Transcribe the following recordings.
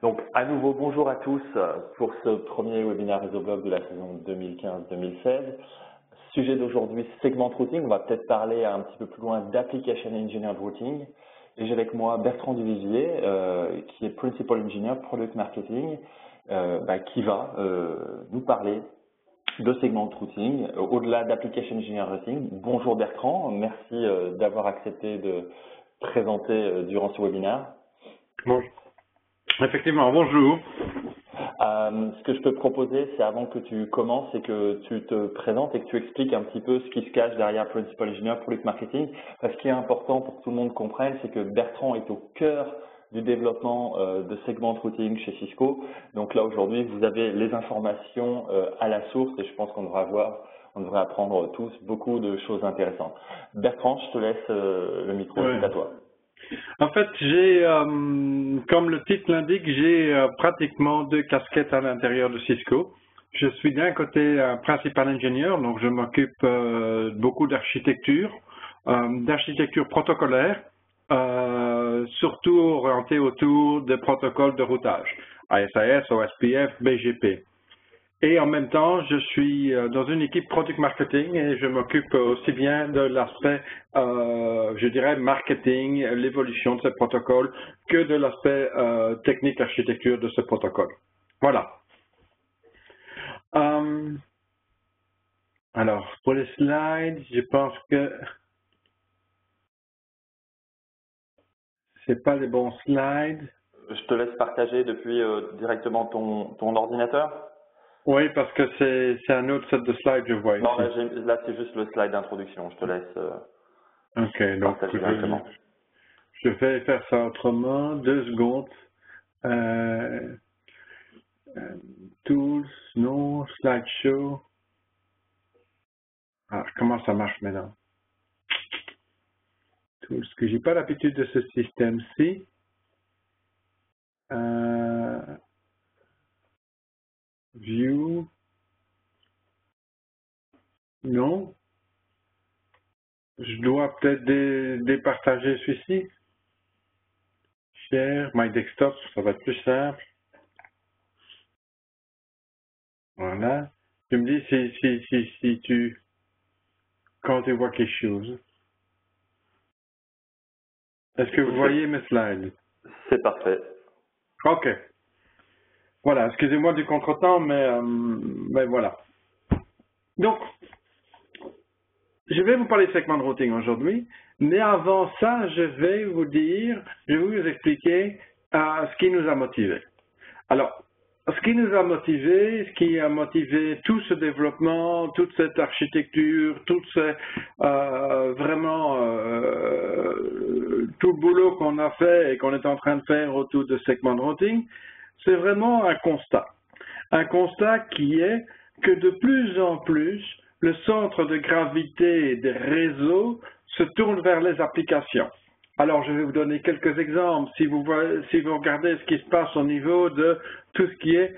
Donc, à nouveau, bonjour à tous pour ce premier webinaire RéseauBlog de la saison 2015-2016. Sujet d'aujourd'hui, segment routing. On va peut-être parler un petit peu plus loin d'application engineer routing. Et j'ai avec moi Bertrand Duvivier, qui est Principal Engineer Product Marketing, qui va nous parler de segment routing, au-delà d'application engineer routing. Bonjour Bertrand, merci d'avoir accepté de présenter durant ce webinaire. Bon. Effectivement, bonjour. Ce que je peux te proposer, c'est avant que tu commences, c'est que tu te présentes et que tu expliques un petit peu ce qui se cache derrière Principal Engineer Product Marketing. Parce qu'il est important pour que tout le monde comprenne, c'est que Bertrand est au cœur du développement de segment routing chez Cisco. Donc là, aujourd'hui, vous avez les informations à la source et je pense qu'on devrait apprendre tous beaucoup de choses intéressantes. Bertrand, je te laisse le micro, c'est à toi. En fait, j'ai, comme le titre l'indique, j'ai pratiquement deux casquettes à l'intérieur de Cisco. Je suis d'un côté un principal ingénieur, donc je m'occupe beaucoup d'architecture protocolaire, surtout orientée autour des protocoles de routage, ASAS, OSPF, BGP. Et en même temps, je suis dans une équipe product marketing et je m'occupe aussi bien de l'aspect, je dirais, marketing, l'évolution de ce protocole, que de l'aspect technique architecture de ce protocole. Voilà. Alors, pour les slides, je pense que c'est pas les bons slides. Je te laisse partager depuis directement ton ordinateur. Oui, parce que c'est un autre set de slides, je vois ici. Non, là c'est juste le slide d'introduction. Je te laisse partager directement. Je vais faire ça autrement. 2 secondes. Tools, non, slideshow. Alors, comment ça marche maintenant? Tools, que j'ai pas l'habitude de ce système-ci. View. Non. Je dois peut-être départager celui-ci. Share, My Desktop, ça va être plus simple. Voilà. Tu me dis si tu, quand tu vois quelque chose. Est-ce que vous voyez mes slides? C'est parfait. Ok. Voilà, excusez-moi du contretemps, mais voilà. Donc, je vais vous parler de segment routing aujourd'hui, mais avant ça, je vais vous expliquer ce qui nous a motivés. Alors, ce qui nous a motivés, ce qui a motivé tout ce développement, toute cette architecture, tout le boulot qu'on a fait et qu'on est en train de faire autour de segment routing, c'est vraiment un constat. Un constat qui est que de plus en plus, le centre de gravité des réseaux se tourne vers les applications. Alors, je vais vous donner quelques exemples. Si vous regardez ce qui se passe au niveau de tout ce qui est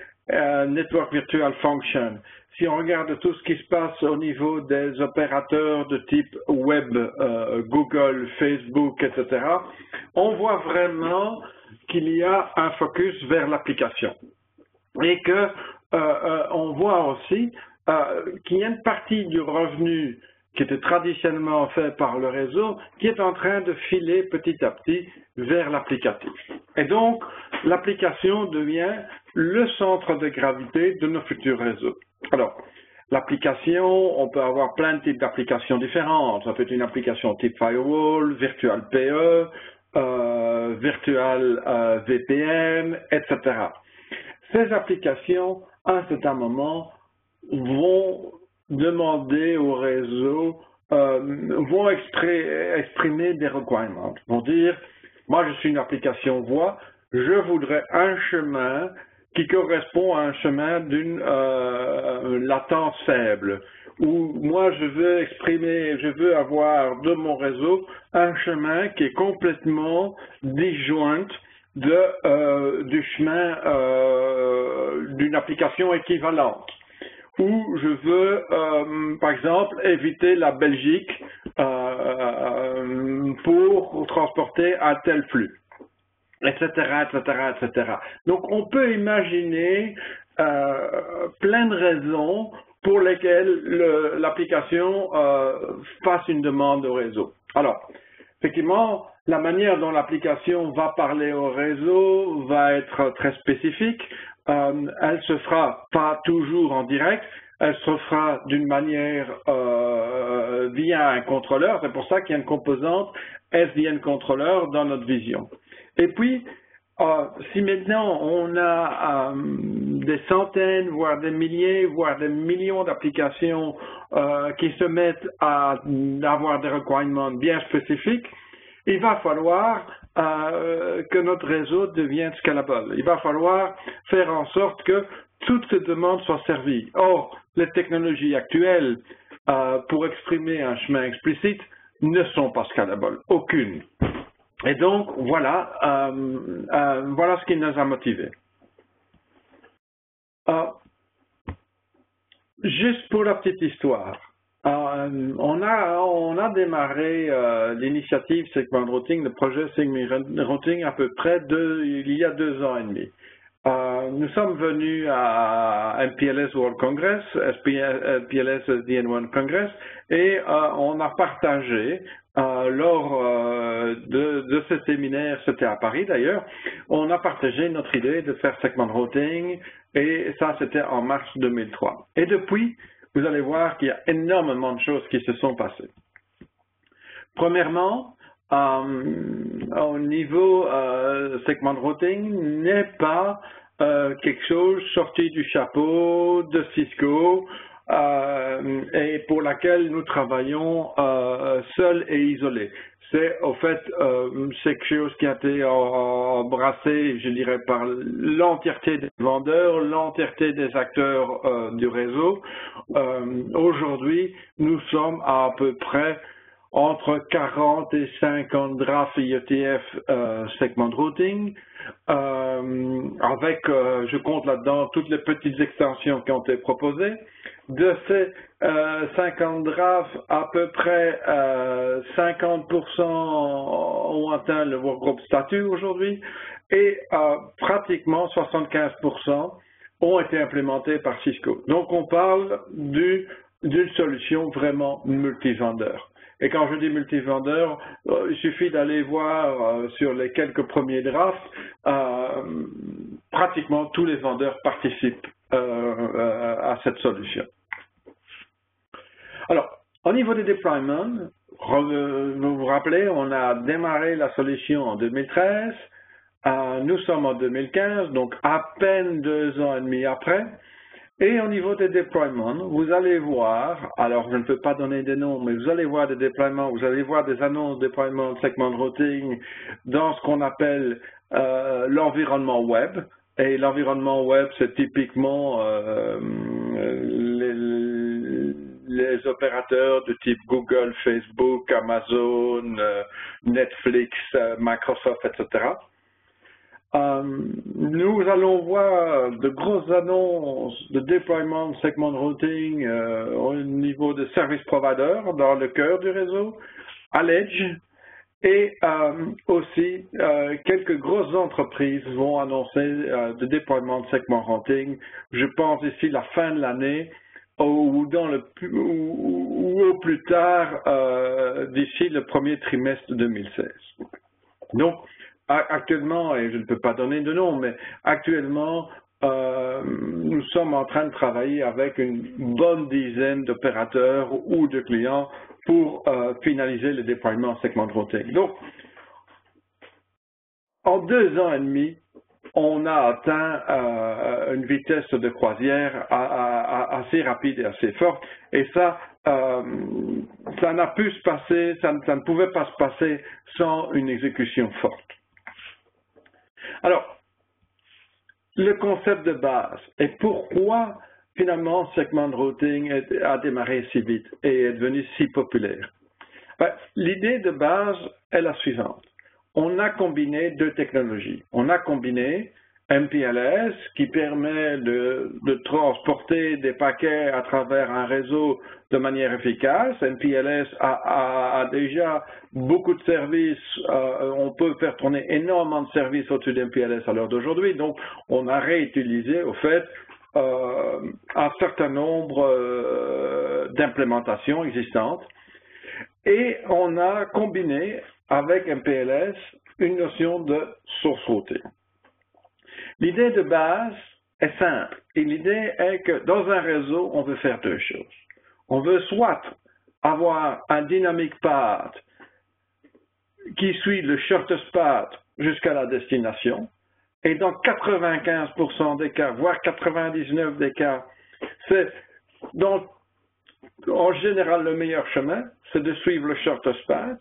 Network Virtual Function, si on regarde tout ce qui se passe au niveau des opérateurs de type web, Google, Facebook, etc., on voit vraiment qu'il y a un focus vers l'application. Et que on voit aussi qu'il y a une partie du revenu qui était traditionnellement fait par le réseau, qui est en train de filer petit à petit vers l'applicatif. Et donc, l'application devient le centre de gravité de nos futurs réseaux. Alors, l'application, on peut avoir plein de types d'applications différentes. Ça peut être une application type Firewall, Virtual PE, Virtual VPN, etc. Ces applications, à un certain moment, vont demander au réseau, vont exprimer des requirements. Vont dire, moi je suis une application voix, je voudrais un chemin qui correspond à un chemin d'une latence faible. Ou moi je veux avoir de mon réseau un chemin qui est complètement disjoint du chemin d'une application équivalente. Ou je veux, par exemple, éviter la Belgique pour transporter un tel flux. etc., etc., etc. Donc, on peut imaginer plein de raisons pour lesquelles l'application fasse une demande au réseau. Alors, effectivement, la manière dont l'application va parler au réseau va être très spécifique. Elle se fera pas toujours en direct, elle se fera d'une manière via un contrôleur. C'est pour ça qu'il y a une composante SDN contrôleur dans notre vision. Et puis, si maintenant on a des centaines, voire des milliers, voire des millions d'applications qui se mettent à avoir des requirements bien spécifiques, il va falloir que notre réseau devienne scalable. Il va falloir faire en sorte que toutes ces demandes soient servies. Or, les technologies actuelles pour exprimer un chemin explicite ne sont pas scalables, aucune. Et donc, voilà, voilà ce qui nous a motivés. Juste pour la petite histoire, on a démarré l'initiative Segment Routing, le projet Segment Routing à peu près il y a 2 ans et demi. Nous sommes venus à MPLS World Congress, MPLS SDN World Congress, et on a partagé lors de ce séminaire, c'était à Paris d'ailleurs, on a partagé notre idée de faire Segment Routing, et ça c'était en mars 2003. Et depuis, vous allez voir qu'il y a énormément de choses qui se sont passées. Premièrement, au niveau Segment Routing n'est pas quelque chose sorti du chapeau de Cisco et pour laquelle nous travaillons seuls et isolés. C'est au fait c'est quelque chose qui a été embrassé, je dirais, par l'entièreté des vendeurs, l'entièreté des acteurs du réseau. Aujourd'hui, nous sommes à peu près entre 40 et 50 drafts IETF Segment Routing, avec, je compte là-dedans, toutes les petites extensions qui ont été proposées. De ces 50 drafts, à peu près 50% ont atteint le workgroup statut aujourd'hui et pratiquement 75% ont été implémentés par Cisco. Donc on parle d'une solution vraiment multivendeur. Et quand je dis multivendeur, il suffit d'aller voir sur les quelques premiers drafts, pratiquement tous les vendeurs participent à cette solution. Alors, au niveau des déploiements, vous vous rappelez, on a démarré la solution en 2013, nous sommes en 2015, donc à peine 2 ans et demi après. Et au niveau des déploiements, vous allez voir, alors je ne peux pas donner des noms, mais vous allez voir des déploiements, vous allez voir des annonces de déploiement de Segment Routing dans ce qu'on appelle l'environnement web. Et l'environnement web, c'est typiquement les opérateurs de type Google, Facebook, Amazon, Netflix, Microsoft, etc. Nous allons voir de grosses annonces de déploiement de Segment Routing au niveau de service provider dans le cœur du réseau, à l'Edge, et aussi quelques grosses entreprises vont annoncer de déploiement de Segment Routing. Je pense ici la fin de l'année ou au plus tard d'ici le premier trimestre 2016. Donc, actuellement, et je ne peux pas donner de nom, mais actuellement, nous sommes en train de travailler avec une bonne dizaine d'opérateurs ou de clients pour finaliser le déploiement Segment Routing. Donc, en 2 ans et demi, on a atteint une vitesse de croisière assez rapide et assez forte, et ça n'a pu se passer, ça ne pouvait pas se passer sans une exécution forte. Alors, le concept de base et pourquoi finalement Segment Routing a démarré si vite et est devenu si populaire. L'idée de base est la suivante. On a combiné 2 technologies. On a combiné MPLS qui permet de transporter des paquets à travers un réseau de manière efficace. MPLS a déjà beaucoup de services, on peut faire tourner énormément de services au-dessus d'MPLS à l'heure d'aujourd'hui, donc on a réutilisé au fait un certain nombre d'implémentations existantes et on a combiné avec MPLS une notion de source routing. L'idée de base est simple et l'idée est que dans un réseau, on veut faire deux choses. On veut soit avoir un dynamic path qui suit le shortest path jusqu'à la destination et dans 95% des cas, voire 99% des cas, c'est en général le meilleur chemin, c'est de suivre le shortest path.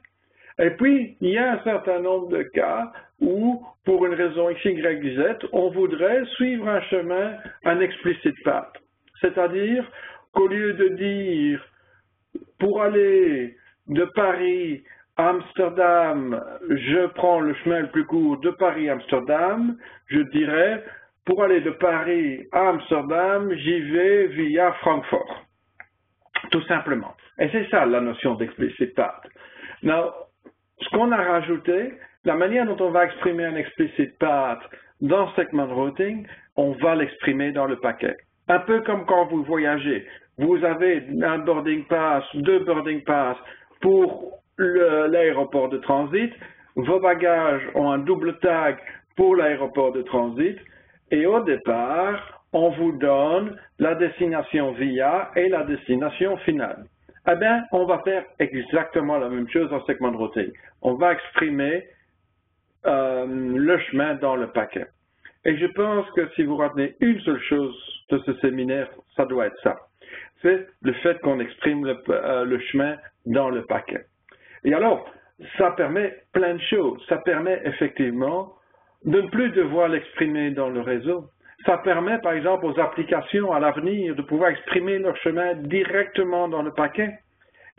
Et puis, il y a un certain nombre de cas où, pour une raison X, Y, Z, on voudrait suivre un chemin, un explicit path. C'est-à-dire qu'au lieu de dire, pour aller de Paris à Amsterdam, je prends le chemin le plus court de Paris à Amsterdam, je dirais, pour aller de Paris à Amsterdam, j'y vais via Francfort. Tout simplement. Et c'est ça la notion d'explicit path. Now, ce qu'on a rajouté, la manière dont on va exprimer un explicit path dans segment routing, on va l'exprimer dans le paquet. Un peu comme quand vous voyagez. Vous avez un boarding pass, deux boarding pass pour l'aéroport de transit. Vos bagages ont un double tag pour l'aéroport de transit. Et au départ, on vous donne la destination via et la destination finale. Eh bien, on va faire exactement la même chose en segment routing. On va exprimer le chemin dans le paquet. Et je pense que si vous retenez une seule chose de ce séminaire, ça doit être ça. C'est le fait qu'on exprime le chemin dans le paquet. Et alors, ça permet plein de choses. Ça permet effectivement de ne plus devoir l'exprimer dans le réseau. Ça permet, par exemple, aux applications à l'avenir de pouvoir exprimer leur chemin directement dans le paquet.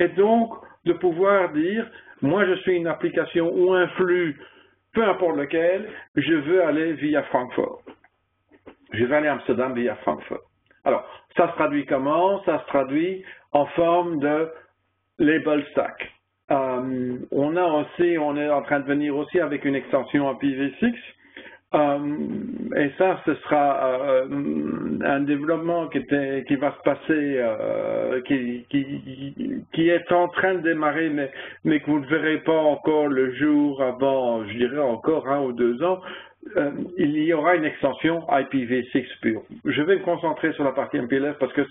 Et donc, de pouvoir dire, moi je suis une application ou un flux, peu importe lequel, je veux aller via Francfort. Je vais aller à Amsterdam via Francfort. Alors, ça se traduit comment? Ça se traduit en forme de label stack. On est en train de venir aussi avec une extension IPv6. Et ça, ce sera un développement qui va se passer, qui est en train de démarrer, mais que vous ne verrez pas encore le jour avant, je dirais encore 1 ou 2 ans. Il y aura une extension IPv6 pure. Je vais me concentrer sur la partie MPLS parce que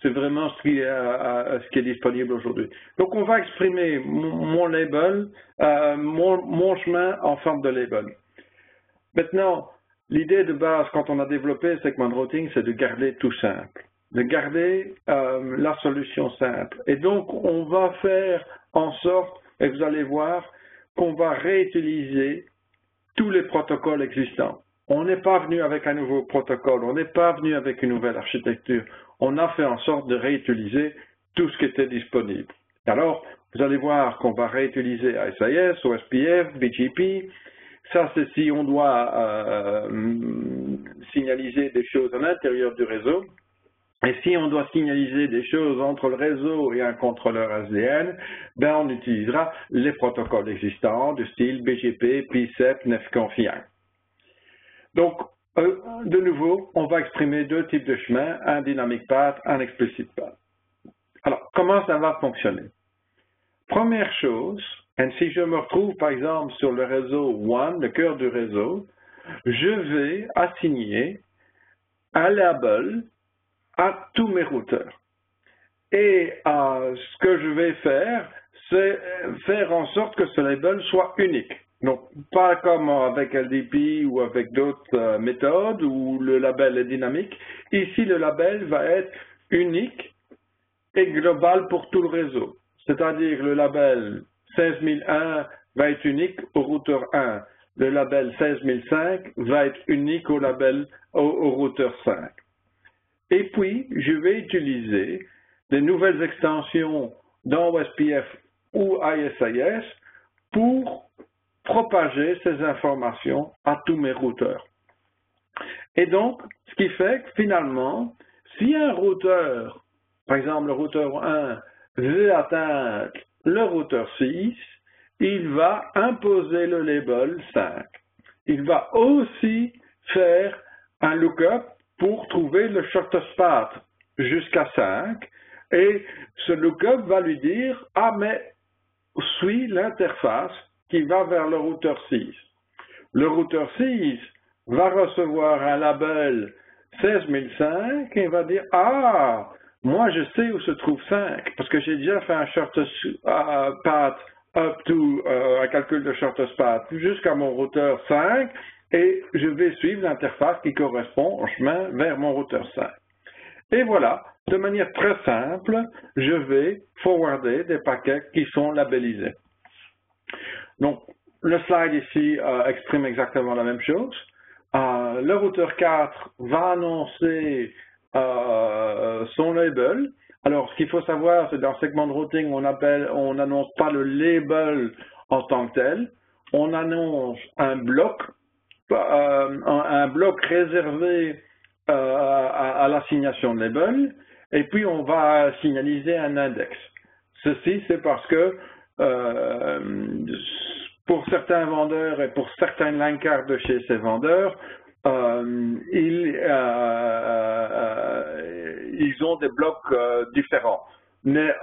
c'est vraiment ce qui est disponible aujourd'hui. Donc, on va exprimer mon label, mon chemin en forme de label. Maintenant, l'idée de base, quand on a développé segment routing, c'est de garder tout simple, de garder la solution simple. Et donc, on va faire en sorte, et vous allez voir, qu'on va réutiliser tous les protocoles existants. On n'est pas venu avec un nouveau protocole, on n'est pas venu avec une nouvelle architecture. On a fait en sorte de réutiliser tout ce qui était disponible. Alors, vous allez voir qu'on va réutiliser ASIS, OSPF, BGP. Ça, c'est si on doit signaliser des choses à l'intérieur du réseau. Et si on doit signaliser des choses entre le réseau et un contrôleur SDN, ben on utilisera les protocoles existants du style BGP, PCEP, NEFCONFI1. Donc, de nouveau, on va exprimer deux types de chemins, un dynamic path, un explicit path. Alors, comment ça va fonctionner? Première chose, et si je me retrouve par exemple sur le réseau WAN, le cœur du réseau, je vais assigner un label à tous mes routeurs. Et ce que je vais faire, c'est faire en sorte que ce label soit unique. Donc, pas comme avec LDP ou avec d'autres méthodes où le label est dynamique. Ici, le label va être unique et global pour tout le réseau. C'est-à-dire le label 16001 va être unique au routeur 1. Le label 16005 va être unique au routeur 5. Et puis, je vais utiliser des nouvelles extensions dans OSPF ou ISIS pour propager ces informations à tous mes routeurs. Et donc, ce qui fait que finalement, si un routeur, par exemple le routeur 1, veut atteindre le routeur 6, il va imposer le label 5. Il va aussi faire un lookup pour trouver le shortest path jusqu'à 5. Et ce lookup va lui dire, ah mais suis l'interface qui va vers le routeur 6. Le routeur 6 va recevoir un label 16005 et va dire, ah, moi je sais où se trouve 5 parce que j'ai déjà fait un shortest path up to un calcul de shortest path jusqu'à mon routeur 5 et je vais suivre l'interface qui correspond au chemin vers mon routeur 5. Et voilà, de manière très simple, je vais forwarder des paquets qui sont labellisés. Donc, le slide ici exprime exactement la même chose. Le routeur 4 va annoncer son label. Alors, ce qu'il faut savoir, c'est que dans le segment de routing, on n'annonce pas le label en tant que tel. On annonce un bloc réservé à l'assignation de label, et puis on va signaliser un index. Ceci, c'est parce que pour certains vendeurs et pour certains line cards de chez ces vendeurs, ils ont des blocs différents. Mais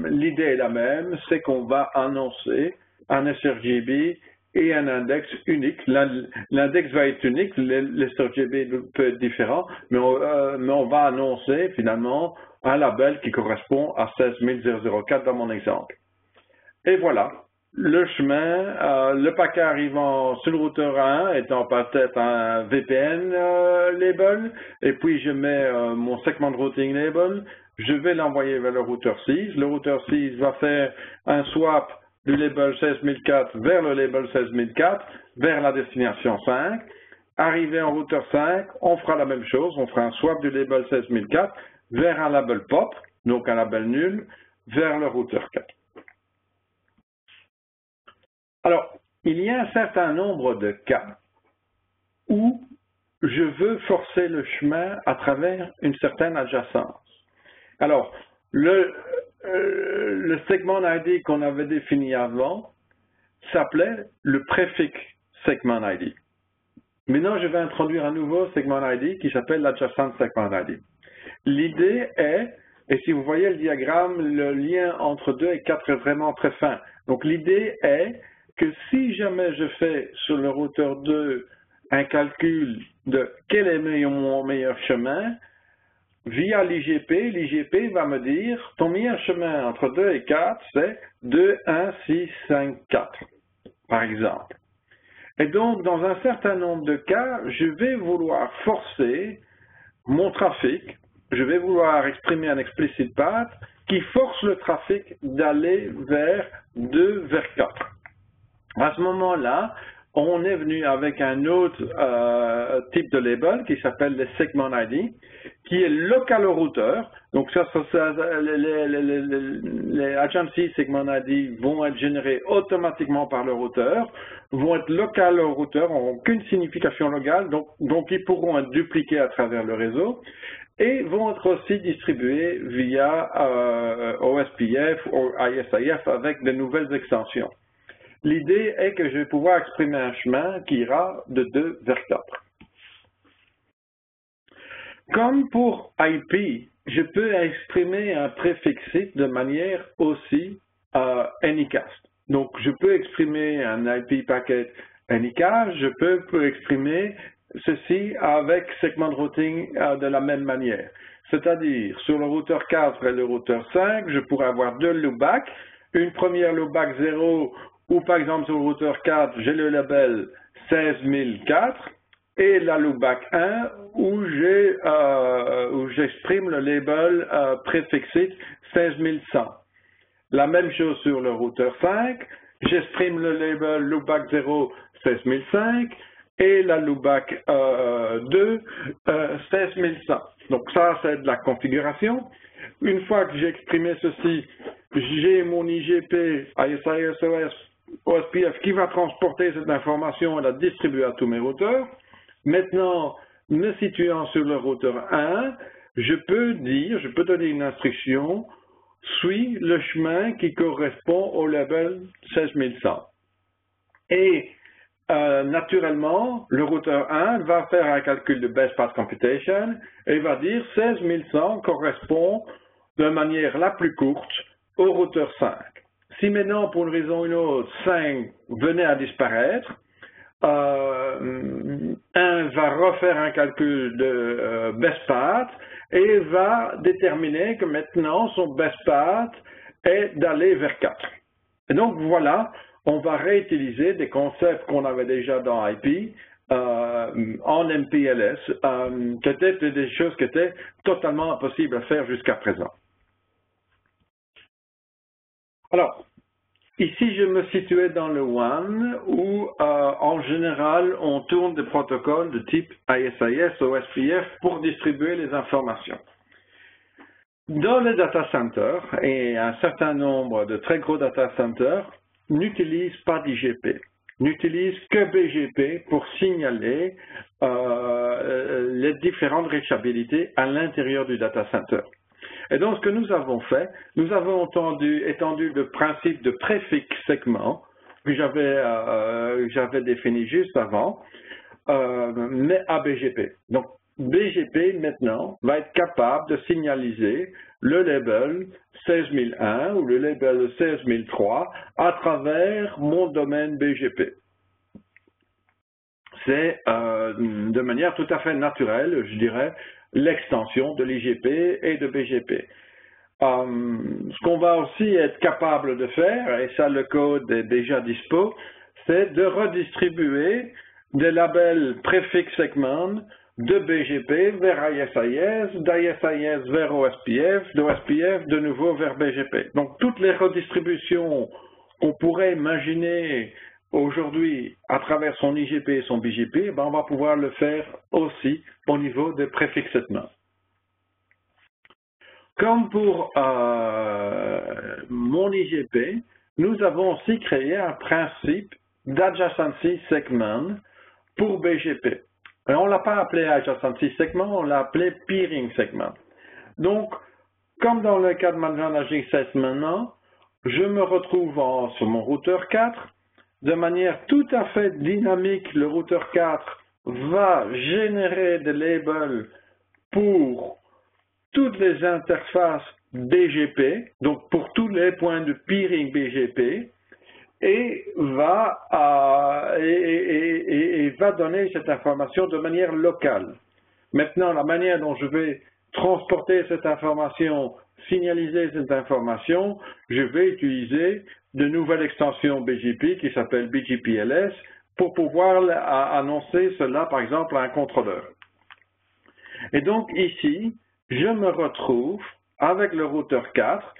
l'idée est la même, c'est qu'on va annoncer un sRGB et un index unique. L'index va être unique, le sRGB peut être différent, mais on va annoncer finalement un label qui correspond à 16004 dans mon exemple. Et voilà, le chemin, le paquet arrivant sur le routeur 1 étant peut-être un VPN label, et puis je mets mon segment de routing label, je vais l'envoyer vers le routeur 6. Le routeur 6 va faire un swap du label 16004 vers le label 16004, vers la destination 5. Arrivé en routeur 5, on fera la même chose, on fera un swap du label 16004 vers un label POP, donc un label nul, vers le routeur 4. Alors, il y a un certain nombre de cas où je veux forcer le chemin à travers une certaine adjacence. Alors, le segment ID qu'on avait défini avant s'appelait le préfixe segment ID. Maintenant, je vais introduire un nouveau segment ID qui s'appelle l'adjacent segment ID. L'idée est, et si vous voyez le diagramme, le lien entre 2 et 4 est vraiment très fin. Donc, l'idée est que si jamais je fais sur le routeur 2 un calcul de quel est mon meilleur chemin, via l'IGP, l'IGP va me dire ton meilleur chemin entre 2 et 4, c'est 2, 1, 6, 5, 4, par exemple. Et donc, dans un certain nombre de cas, je vais vouloir forcer mon trafic, je vais vouloir exprimer un explicit path qui force le trafic d'aller vers 2, vers 4. À ce moment-là, on est venu avec un autre type de label qui s'appelle le segment ID, qui est local au routeur. Donc les agency segment ID vont être générés automatiquement par le routeur, vont être local au routeur, n'ont aucune signification locale, donc ils pourront être dupliqués à travers le réseau et vont être aussi distribués via OSPF ou ISIF avec de nouvelles extensions. L'idée est que je vais pouvoir exprimer un chemin qui ira de 2 vers 4. Comme pour IP, je peux exprimer un préfixit de manière aussi Anycast. Donc, je peux exprimer un IP packet Anycast, je peux exprimer ceci avec segment de routing de la même manière. C'est-à-dire, sur le routeur 4 et le routeur 5, je pourrais avoir deux loopbacks. Une première loopback 0, ou par exemple sur le routeur 4, j'ai le label 16004, et la loopback 1, où j'exprime le label préfixé 16100. La même chose sur le routeur 5, j'exprime le label loopback 0 16005, et la loopback 2 16100. Donc ça, c'est de la configuration. Une fois que j'ai exprimé ceci, j'ai mon IGP, ISIS, OSPF qui va transporter cette information et la distribuer à tous mes routeurs. Maintenant, me situant sur le routeur 1, je peux donner une instruction, suis le chemin qui correspond au label 16100. Et naturellement, le routeur 1 va faire un calcul de best path computation et va dire 16100 correspond de manière la plus courte au routeur 5. Si maintenant, pour une raison ou une autre, 5 venait à disparaître, 1 va refaire un calcul de best path et va déterminer que maintenant son best path est d'aller vers 4. Et donc voilà, on va réutiliser des concepts qu'on avait déjà dans IP en MPLS, qui étaient des choses qui étaient totalement impossibles à faire jusqu'à présent. Alors, ici, je me situais dans le WAN où, en général, on tourne des protocoles de type ISIS, OSPF pour distribuer les informations. Dans les data centers, et un certain nombre de très gros data centers n'utilisent pas d'IGP, n'utilisent que BGP pour signaler les différentes reachabilités à l'intérieur du data center. Et donc, ce que nous avons fait, nous avons étendu le principe de préfixe segment que j'avais défini juste avant, mais à BGP. Donc, BGP, maintenant, va être capable de signaliser le label 16001 ou le label 16003 à travers mon domaine BGP. C'est de manière tout à fait naturelle, je dirais, l'extension de l'IGP et de BGP. Ce qu'on va aussi être capable de faire, et ça le code est déjà dispo, c'est de redistribuer des labels préfixe segment de BGP vers ISIS, d'ISIS vers OSPF, d'OSPF de nouveau vers BGP. Donc toutes les redistributions qu'on pourrait imaginer aujourd'hui à travers son IGP et son BGP, on va pouvoir le faire aussi au niveau des préfixes segments. Comme pour mon IGP, nous avons aussi créé un principe d'adjacency segment pour BGP. Et on ne l'a pas appelé adjacency segment, on l'a appelé peering segment. Donc, comme dans le cas de Manjanagic 16 maintenant, je me retrouve sur mon routeur 4. De manière tout à fait dynamique, le routeur 4 va générer des labels pour toutes les interfaces BGP, donc pour tous les points de peering BGP, et va donner cette information de manière locale. Maintenant, la manière dont je vais transporter cette information, signaliser cette information, je vais utiliser de nouvelles extensions BGP qui s'appellent BGPLS pour pouvoir annoncer cela, par exemple, à un contrôleur. Et donc ici, je me retrouve avec le routeur 4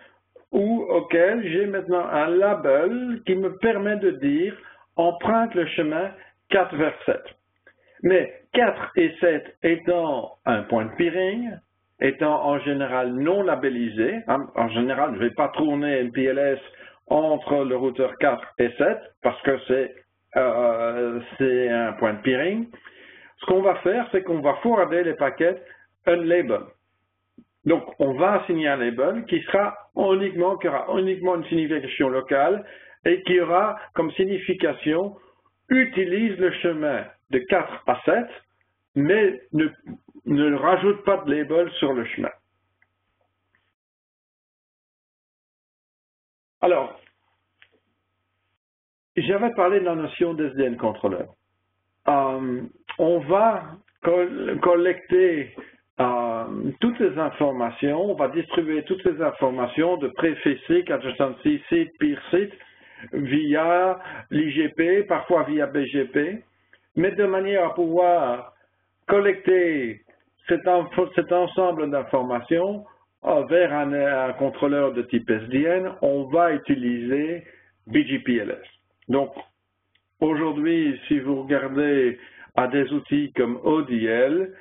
auquel j'ai maintenant un label qui me permet de dire emprunte le chemin 4 vers 7. Mais 4 et 7 étant un point de peering, étant en général non labellisé, en général je ne vais pas tourner MPLS entre le routeur 4 et 7 parce que c'est un point de peering. Ce qu'on va faire, c'est qu'on va forwarder les paquets unlabel. Donc, on va assigner un label qui aura uniquement une signification locale et qui aura comme signification utilise le chemin de 4 à 7, mais ne rajoute pas de label sur le chemin. Alors, j'avais parlé de la notion d'SDN controller. On va collecter toutes les informations, on va distribuer toutes les informations de préfixe, adjacency, site, peer site, via l'IGP, parfois via BGP, mais de manière à pouvoir collecter cet ensemble d'informations vers un contrôleur de type SDN, on va utiliser BGPLS. Donc, aujourd'hui, si vous regardez à des outils comme ODL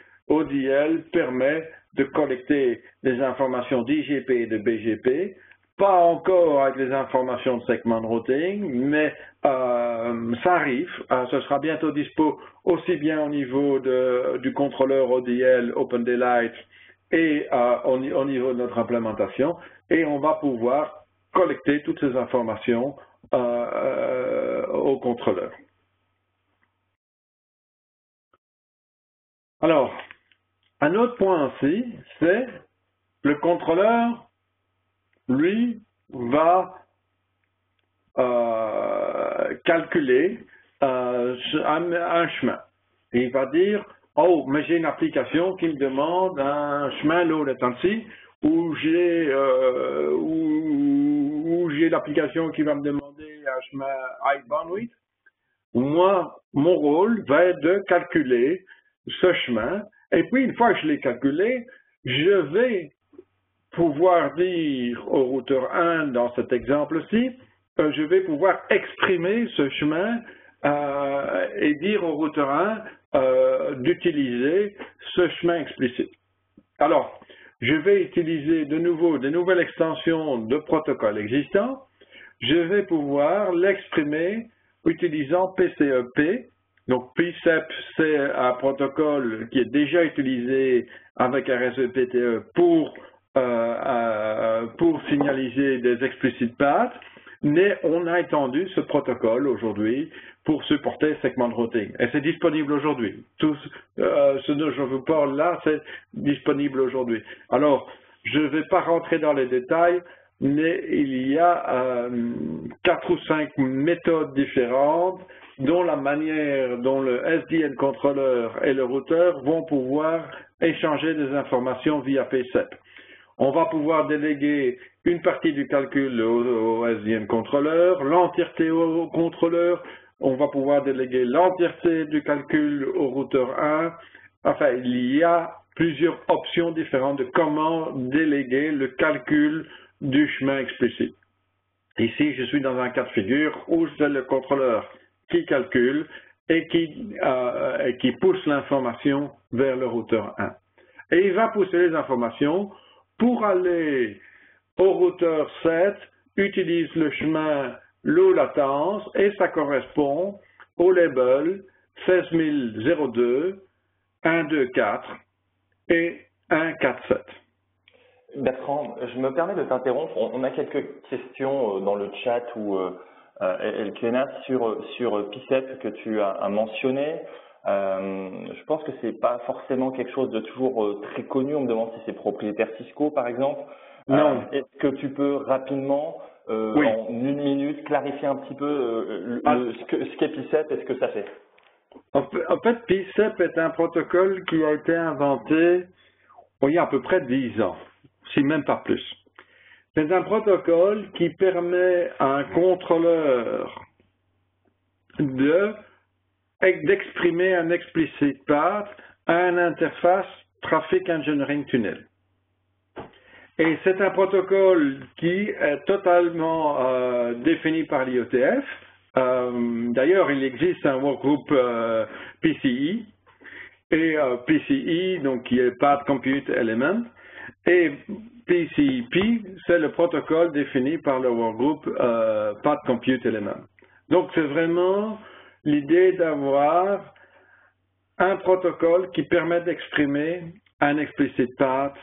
permet de collecter des informations d'IGP et de BGP pas encore avec les informations de segment routing, mais ça arrive. Ce sera bientôt dispo aussi bien au niveau du contrôleur ODL Open Daylight et au niveau de notre implémentation. Et on va pouvoir collecter toutes ces informations au contrôleur. Alors, un autre point aussi, c'est le contrôleur, lui, va calculer un chemin. Et il va dire, oh, mais j'ai une application qui me demande un chemin low latency, ou j'ai l'application qui va me demander un chemin high bandwidth. Moi, mon rôle va être de calculer ce chemin, et puis une fois que je l'ai calculé, je vais pouvoir dire au routeur 1 dans cet exemple-ci, je vais pouvoir exprimer ce chemin et dire au routeur 1 d'utiliser ce chemin explicite. Alors, je vais utiliser de nouveau de nouvelles extensions de protocoles existants. Je vais pouvoir l'exprimer utilisant PCEP. Donc, PCEP, c'est un protocole qui est déjà utilisé avec RSEPTE pour signaliser des explicit paths, mais on a étendu ce protocole aujourd'hui pour supporter segment routing. Et c'est disponible aujourd'hui. Tout ce dont je vous parle là, c'est disponible aujourd'hui. Alors, je ne vais pas rentrer dans les détails, mais il y a 4 ou 5 méthodes différentes dont la manière dont le SDN contrôleur et le routeur vont pouvoir échanger des informations via PCEP. On va pouvoir déléguer une partie du calcul au SDN contrôleur, l'entièreté au contrôleur, on va pouvoir déléguer l'entièreté du calcul au routeur 1. Enfin, il y a plusieurs options différentes de comment déléguer le calcul du chemin explicite. Ici, je suis dans un cas de figure où c'est le contrôleur qui calcule et qui pousse l'information vers le routeur 1. Et il va pousser les informations pour aller au routeur 7, utilise le chemin low latence et ça correspond au label 16002, 124 et 147. Bertrand, je me permets de t'interrompre. On a quelques questions dans le chat ou le Q&A sur PCEP que tu as mentionné. Je pense que c'est pas forcément quelque chose de toujours très connu. On me demande si c'est propriétaire Cisco, par exemple. Non. Est-ce que tu peux rapidement, Oui. en une minute, clarifier un petit peu ce qu'est PCEP et ce que ça fait? En fait, PCEP est un protocole qui a été inventé il y a à peu près 10 ans, si même pas plus. C'est un protocole qui permet à un contrôleur d'exprimer un explicit path à une interface Traffic Engineering Tunnel. Et c'est un protocole qui est totalement défini par l'IETF. D'ailleurs, il existe un workgroup PCI, et PCI, donc qui est Path Compute Element, et PCP, c'est le protocole défini par le workgroup Path Compute Element. Donc, c'est vraiment l'idée d'avoir un protocole qui permet d'exprimer un explicit path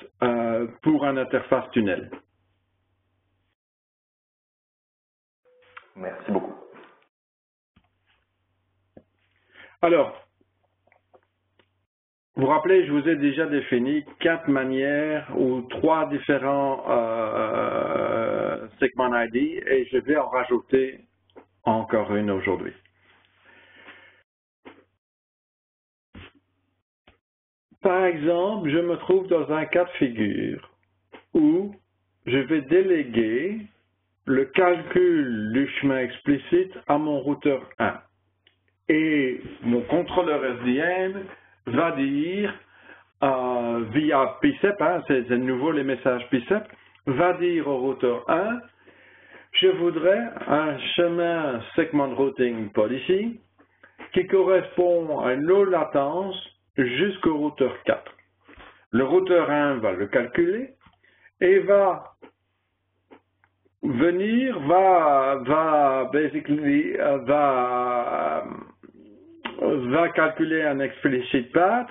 pour une interface tunnel. Merci beaucoup. Alors, vous vous rappelez, je vous ai déjà défini 4 manières ou 3 différents segment ID et je vais en rajouter encore une aujourd'hui. Par exemple, je me trouve dans un cas de figure où je vais déléguer le calcul du chemin explicite à mon routeur 1. Et mon contrôleur SDN va dire, via PCEP, c'est de nouveau les messages PCEP, va dire au routeur 1, je voudrais un chemin segment routing policy qui correspond à une low latence jusqu'au routeur 4. Le routeur 1 va le calculer et va venir va calculer un explicit path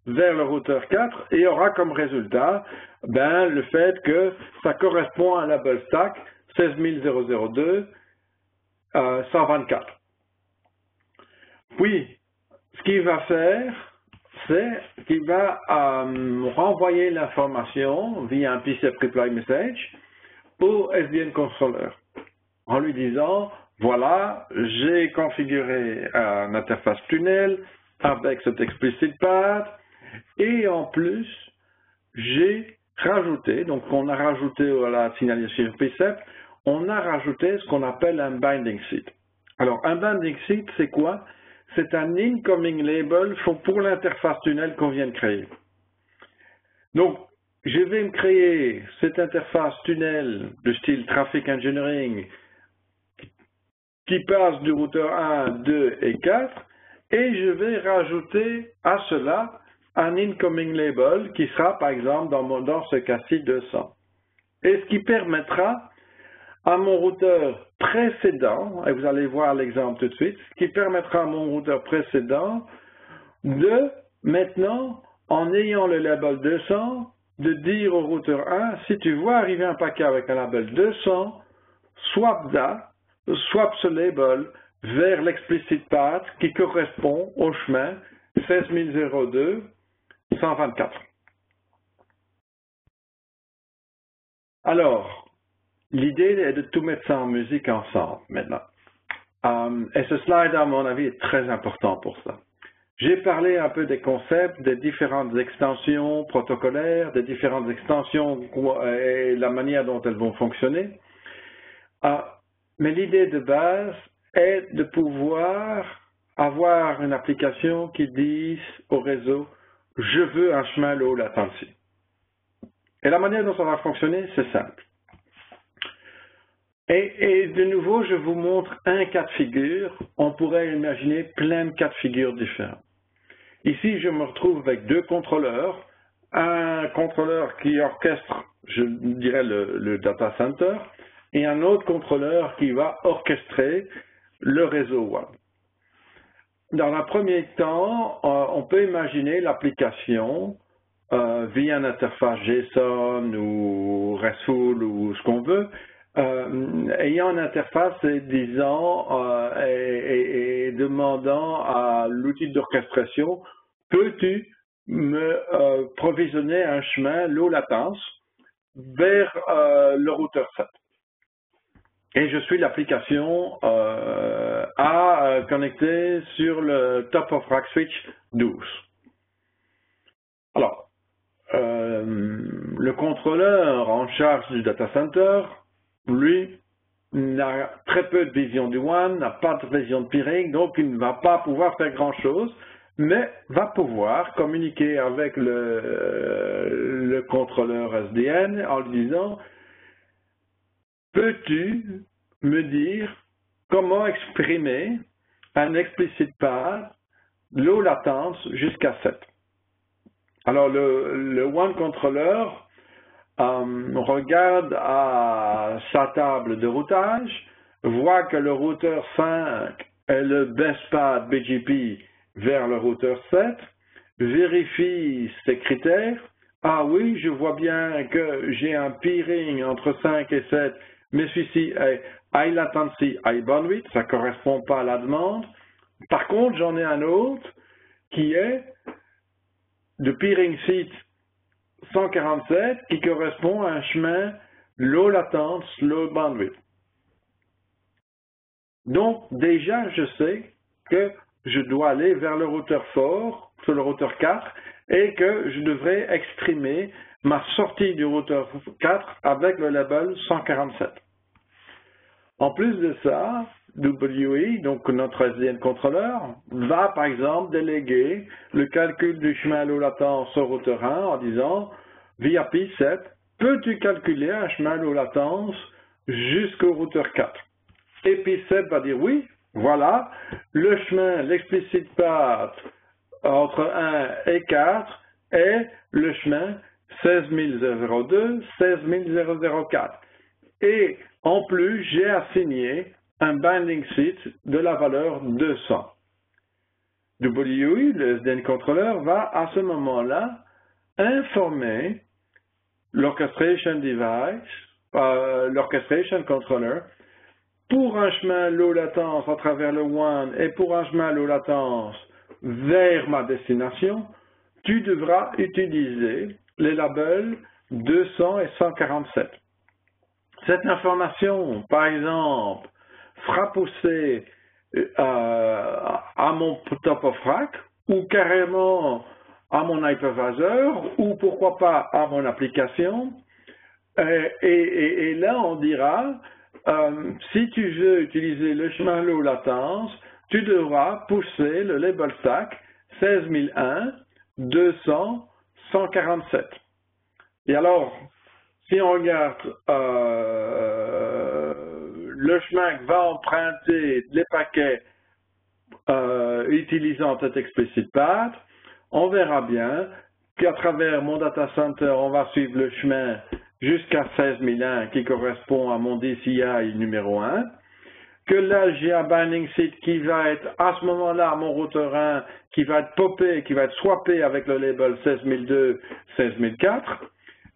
vers le routeur 4 et aura comme résultat le fait que ça correspond à un label stack 16002 124. Puis, ce qu'il va faire, c'est qu'il va renvoyer l'information via un PCAP reply message au SDN controller en lui disant voilà, j'ai configuré une interface tunnel avec cet explicit path et en plus j'ai rajouté, donc on a rajouté à la signalisation PCAP, on a rajouté ce qu'on appelle un binding seed. Alors un binding seed c'est quoi? C'est un incoming label pour l'interface tunnel qu'on vient de créer. Donc, je vais me créer cette interface tunnel de style Traffic Engineering qui passe du routeur 1, 2 et 4 et je vais rajouter à cela un incoming label qui sera par exemple dans ce cas-ci 200. Et ce qui permettra à mon routeur précédent, et vous allez voir l'exemple tout de suite, ce qui permettra à mon routeur précédent de, maintenant, en ayant le label 200, de dire au routeur 1, si tu vois arriver un paquet avec un label 200, swap ce label vers l'explicit path qui correspond au chemin 16002 124. Alors, l'idée est de tout mettre ça en musique ensemble maintenant. Et ce slide, à mon avis, est très important pour ça. J'ai parlé un peu des concepts, des différentes extensions protocolaires, des différentes extensions et la manière dont elles vont fonctionner. Mais l'idée de base est de pouvoir avoir une application qui dise au réseau « Je veux un chemin low latency ». Et la manière dont ça va fonctionner, c'est simple. Et de nouveau, je vous montre un cas de figure. On pourrait imaginer plein de cas de figure différents. Ici, je me retrouve avec deux contrôleurs. Un contrôleur qui orchestre, je dirais, le data center, et un autre contrôleur qui va orchestrer le réseau web. Dans un premier temps, on peut imaginer l'application via une interface JSON ou RESTful ou ce qu'on veut, ayant une interface et disant et demandant à l'outil d'orchestration, peux-tu me provisionner un chemin low latence vers le routeur 7? Et je suis l'application à connecter sur le top of rack switch 12. Alors, le contrôleur en charge du data center, lui, n'a très peu de vision du WAN, n'a pas de vision de peering, donc il ne va pas pouvoir faire grand-chose, mais va pouvoir communiquer avec le contrôleur SDN en lui disant « Peux-tu me dire comment exprimer un explicit path low latence jusqu'à 7 ?» Alors le WAN contrôleur regarde à sa table de routage, voit que le routeur 5 est le best path BGP vers le routeur 7, vérifie ses critères. Ah oui, je vois bien que j'ai un peering entre 5 et 7, mais celui-ci est high latency, high bandwidth, ça ne correspond pas à la demande. Par contre, j'en ai un autre qui est de peering seat 147 qui correspond à un chemin low latence, low bandwidth. Donc, déjà, je sais que je dois aller vers le routeur fort, sur le routeur 4, et que je devrais exprimer ma sortie du routeur 4 avec le label 147. En plus de ça, WE, donc notre SDN contrôleur, va par exemple déléguer le calcul du chemin low latence au routeur 1 en disant via P7, peux-tu calculer un chemin low latence jusqu'au routeur 4? Et P7 va dire oui, voilà, le chemin, l'explicit path entre 1 et 4 est le chemin 16002, 16004. Et En plus, j'ai assigné un binding seat de la valeur 200. WUI, le SDN controller, va à ce moment-là informer l'orchestration device, l'orchestration controller, pour un chemin low latence à travers le WAN et pour un chemin low latence vers ma destination, tu devras utiliser les labels 200 et 147. Cette information, par exemple, fera pousser à mon top of rack ou carrément à mon hypervisor ou pourquoi pas à mon application. Et là, on dira, si tu veux utiliser le chemin low latence, tu devras pousser le label stack 16001, 200, 147. Et alors, si on regarde le chemin que va emprunter les paquets utilisant cet explicit path, on verra bien qu'à travers mon data center, on va suivre le chemin jusqu'à 16001 qui correspond à mon DCI numéro 1, que là j'ai un binding seat qui va être à ce moment-là mon routeur 1 qui va être popé, qui va être swappé avec le label 16002, 16004.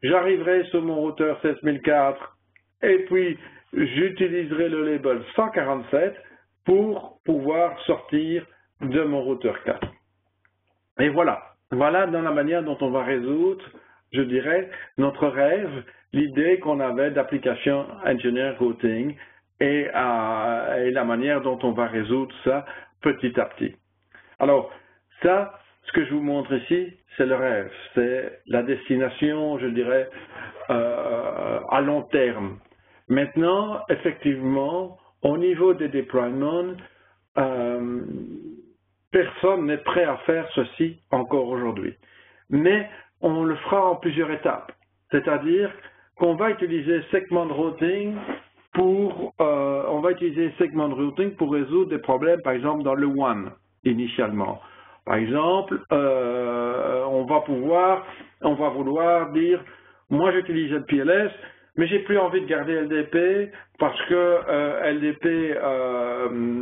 J'arriverai sur mon routeur 16004 et puis j'utiliserai le label 147 pour pouvoir sortir de mon routeur 4. Et voilà dans la manière dont on va résoudre, je dirais, notre rêve, l'idée qu'on avait d'application engineer routing et la manière dont on va résoudre ça petit à petit. Alors, ça, ce que je vous montre ici, c'est le rêve, c'est la destination, je dirais, à long terme. Maintenant, effectivement, au niveau des deployments, personne n'est prêt à faire ceci encore aujourd'hui. Mais on le fera en plusieurs étapes. C'est-à-dire qu'on va utiliser segment routing pour résoudre des problèmes, par exemple, dans le WAN, initialement. Par exemple, on va vouloir dire, moi j'utilise le PLS, mais j'ai plus envie de garder LDP parce que LDP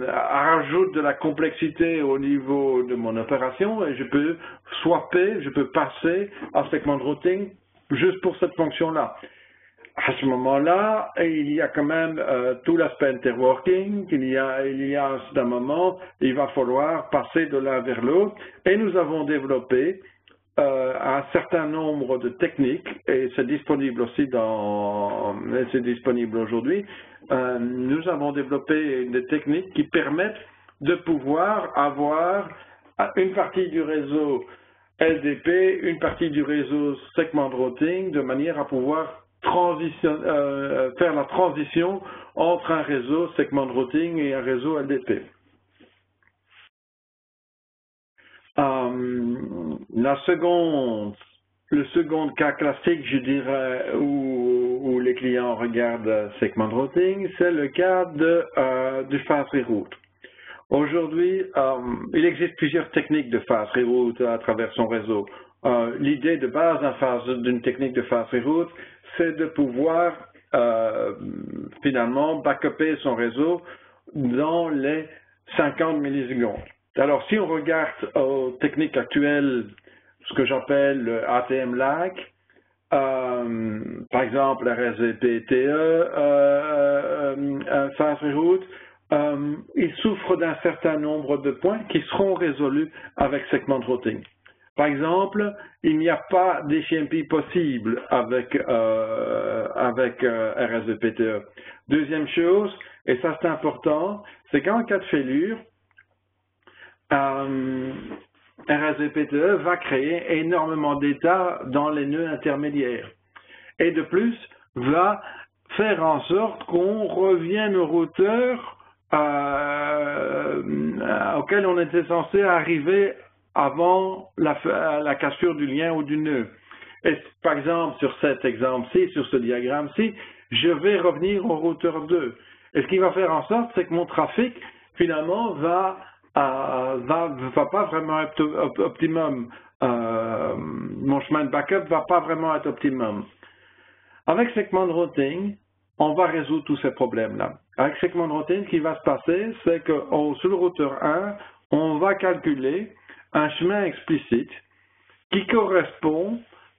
rajoute de la complexité au niveau de mon opération et je peux swapper, je peux passer à segment routing juste pour cette fonction-là. À ce moment-là, il y a quand même tout l'aspect interworking, il y a à un moment, il va falloir passer de l'un vers l'autre et nous avons développé un certain nombre de techniques, et c'est disponible aussi c'est disponible aujourd'hui, nous avons développé des techniques qui permettent de pouvoir avoir une partie du réseau LDP, une partie du réseau segment routing, de manière à pouvoir faire la transition entre un réseau segment routing et un réseau LDP. Le second cas classique, je dirais, où les clients regardent segment routing, c'est le cas du fast reroute. Aujourd'hui, il existe plusieurs techniques de fast reroute à travers son réseau. L'idée de base d'une technique de fast reroute, c'est de pouvoir finalement backuper son réseau dans les 50 millisecondes. Alors, si on regarde aux techniques actuelles, ce que j'appelle le ATM lag, par exemple RSVP-TE, fast reroute, il souffre d'un certain nombre de points qui seront résolus avec segment routing. Par exemple, il n'y a pas d'HMP possible avec RSVP-TE. Deuxième chose, et ça c'est important, c'est qu'en cas de fêlure, RSVP-TE va créer énormément d'états dans les nœuds intermédiaires. Et de plus, va faire en sorte qu'on revienne au routeur auquel on était censé arriver avant la cassure du lien ou du nœud. Et par exemple, sur cet exemple-ci, sur ce diagramme-ci, je vais revenir au routeur 2. Et ce qui va faire en sorte, c'est que mon trafic, finalement, va pas vraiment être optimum. Mon chemin de backup va pas vraiment être optimum. Avec segment routing, on va résoudre tous ces problèmes-là. Avec segment routing, ce qui va se passer, c'est que sur le routeur 1, on va calculer un chemin explicite qui correspond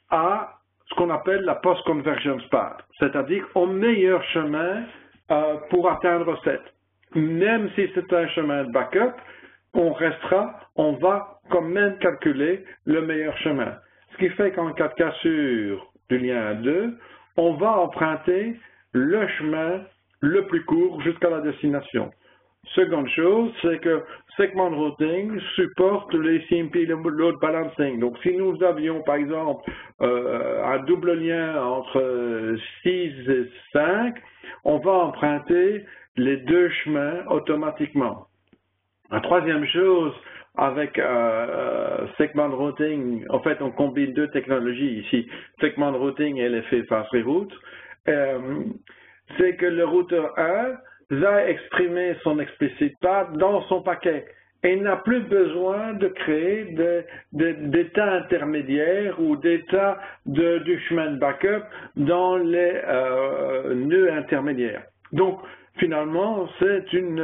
à ce qu'on appelle la post-convergence path, c'est-à-dire au meilleur chemin pour atteindre 7. Même si c'est un chemin de backup, on va quand même calculer le meilleur chemin. Ce qui fait qu'en cas de cassure du lien 2, on va emprunter le chemin le plus court jusqu'à la destination. Seconde chose, c'est que segment routing supporte les CMP load balancing. Donc, si nous avions, par exemple, un double lien entre 6 et 5, on va emprunter les deux chemins automatiquement. La troisième chose, avec segment routing, en fait, on combine deux technologies ici, segment routing et l'effet fast reroute. C'est que le routeur 1 va exprimer son explicit path dans son paquet et n'a plus besoin de créer d'états intermédiaires ou d'états du chemin de backup dans les nœuds intermédiaires. Donc, finalement, c'est une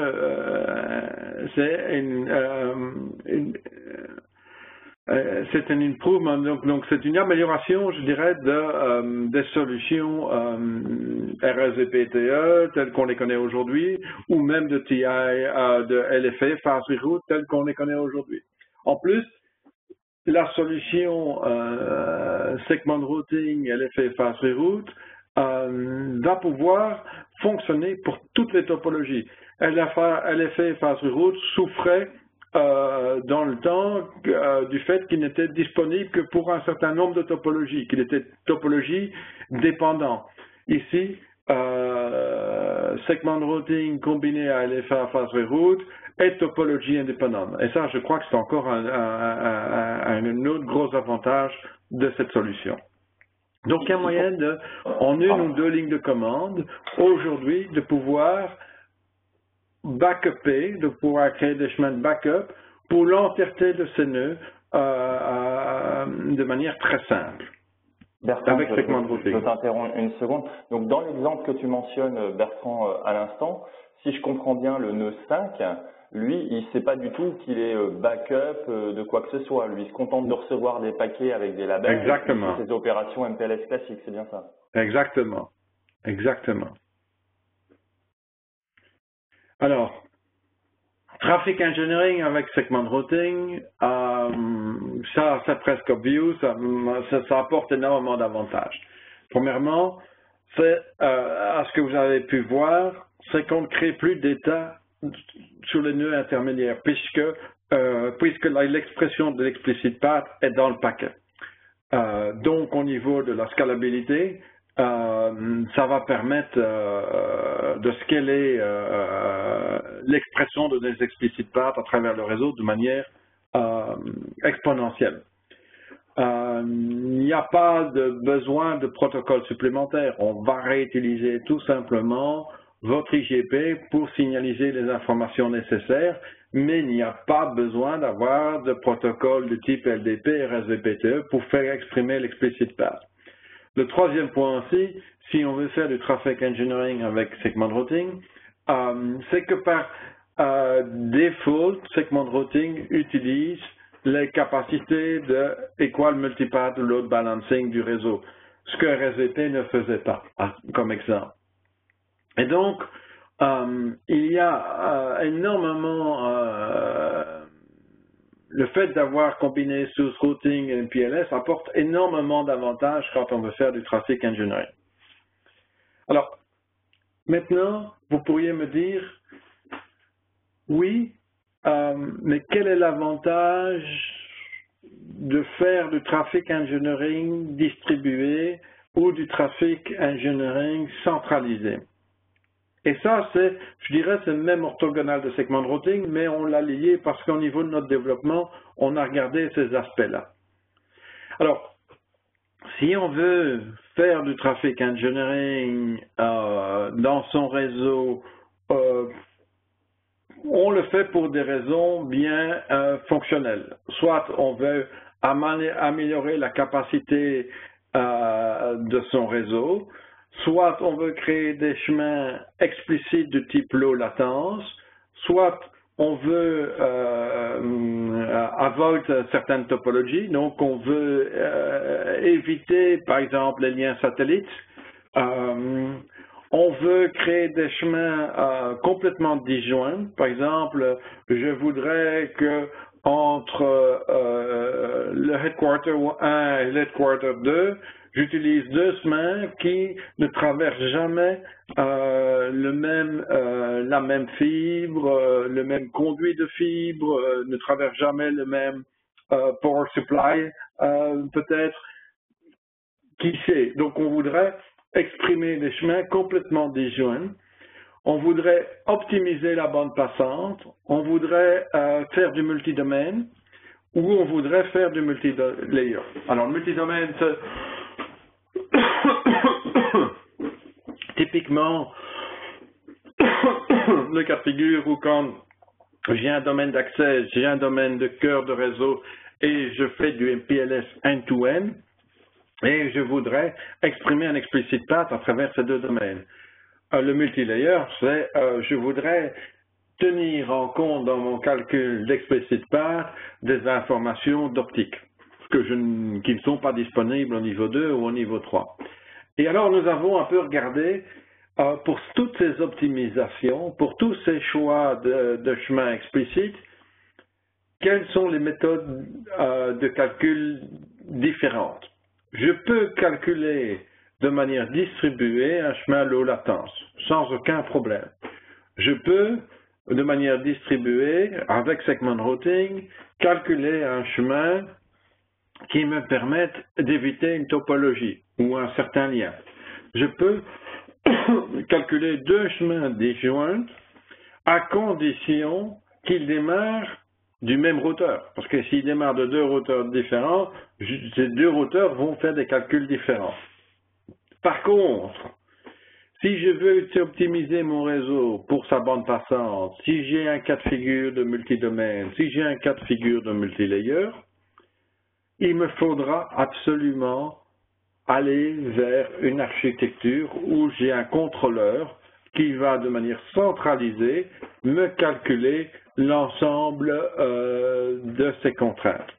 improvement, donc c'est une amélioration, je dirais, des solutions RSVPTE telles qu'on les connaît aujourd'hui, ou même de TI, de LFA, Fast Reroute, telles qu'on les connaît aujourd'hui. En plus, la solution Segment Routing, LFA, Fast Reroute, va pouvoir fonctionner pour toutes les topologies. LFA, Fast Reroute souffrait dans le temps du fait qu'il n'était disponible que pour un certain nombre de topologies, qu'il était topologie dépendant. Ici, segment routing combiné à LFA fast reroute est topologie indépendante. Et ça, je crois que c'est encore un autre gros avantage de cette solution. Donc, il y a moyen en une ou deux lignes de commande, aujourd'hui, de pouvoir backuper, de pouvoir créer des chemins de backup pour l'entièreté de ces nœuds de manière très simple. Bertrand, avec segment routing. Je t'interromps une seconde. Donc, dans l'exemple que tu mentionnes, Bertrand, à l'instant, si je comprends bien, le nœud 5, lui, il ne sait pas du tout qu'il est backup de quoi que ce soit. Lui, il se contente de recevoir des paquets avec des labels. Exactement. Ses opérations MPLS classiques, c'est bien ça? Exactement. Exactement. Alors, traffic engineering avec segment routing, ça c'est presque obvious, ça apporte énormément d'avantages. Premièrement, c'est à ce que vous avez pu voir, c'est qu'on ne crée plus d'état sur les nœuds intermédiaires, puisque l'expression de l'explicit path est dans le paquet. Donc, au niveau de la scalabilité, ça va permettre de scaler l'expression de des explicit paths à travers le réseau de manière exponentielle. Il n'y a pas de besoin de protocole supplémentaire. On va réutiliser tout simplement votre IGP pour signaliser les informations nécessaires, mais il n'y a pas besoin d'avoir de protocole de type LDP, RSVPTE pour faire exprimer l'explicit path. Le troisième point aussi, si on veut faire du traffic engineering avec segment routing, c'est que par default, segment routing utilise les capacités de equal multipath load balancing du réseau, ce que RSVP ne faisait pas, comme exemple. Et donc, il y a énormément le fait d'avoir combiné source routing et MPLS apporte énormément d'avantages quand on veut faire du traffic engineering. Alors, maintenant, vous pourriez me dire, oui, mais quel est l'avantage de faire du traffic engineering distribué ou du traffic engineering centralisé? Et ça, je dirais, c'est le même orthogonal de segment routing, mais on l'a lié parce qu'au niveau de notre développement, on a regardé ces aspects-là. Alors, si on veut faire du traffic engineering dans son réseau, on le fait pour des raisons bien fonctionnelles. Soit on veut améliorer la capacité de son réseau, soit on veut créer des chemins explicites de type low latence, soit on veut avoid certaines topologies, donc on veut éviter par exemple les liens satellites. On veut créer des chemins complètement disjoints. Par exemple, je voudrais que entre le headquarter 1 et le headquarter 2, j'utilise deux chemins qui ne traversent jamais la même fibre, le même conduit de fibre, ne traversent jamais le même power supply, peut-être. Qui sait? Donc on voudrait exprimer des chemins complètement disjoints. On voudrait optimiser la bande passante. On voudrait faire du multidomaine ou on voudrait faire du multilayer. Alors, le multidomaine, typiquement, le cas de figure où quand j'ai un domaine d'accès, j'ai un domaine de cœur de réseau et je fais du MPLS end-to-end, et je voudrais exprimer un explicit path à travers ces deux domaines. Le multilayer, c'est je voudrais tenir en compte dans mon calcul d'explicit path des informations d'optique qui ne sont pas disponibles au niveau 2 ou au niveau 3. Et alors nous avons un peu regardé pour toutes ces optimisations, pour tous ces choix de chemin explicites, quelles sont les méthodes de calcul différentes. Je peux calculer de manière distribuée un chemin low latence, sans aucun problème. Je peux, de manière distribuée, avec segment routing, calculer un chemin qui me permette d'éviter une topologie ou un certain lien. Je peux calculer deux chemins disjoints à condition qu'ils démarrent du même routeur. Parce que s'ils démarrent de deux routeurs différents, ces deux routeurs vont faire des calculs différents. Par contre, si je veux optimiser mon réseau pour sa bande passante, si j'ai un cas de figure de multidomaine, si j'ai un cas de figure de multilayer, il me faudra absolument aller vers une architecture où j'ai un contrôleur qui va de manière centralisée me calculer l'ensemble de ces contraintes.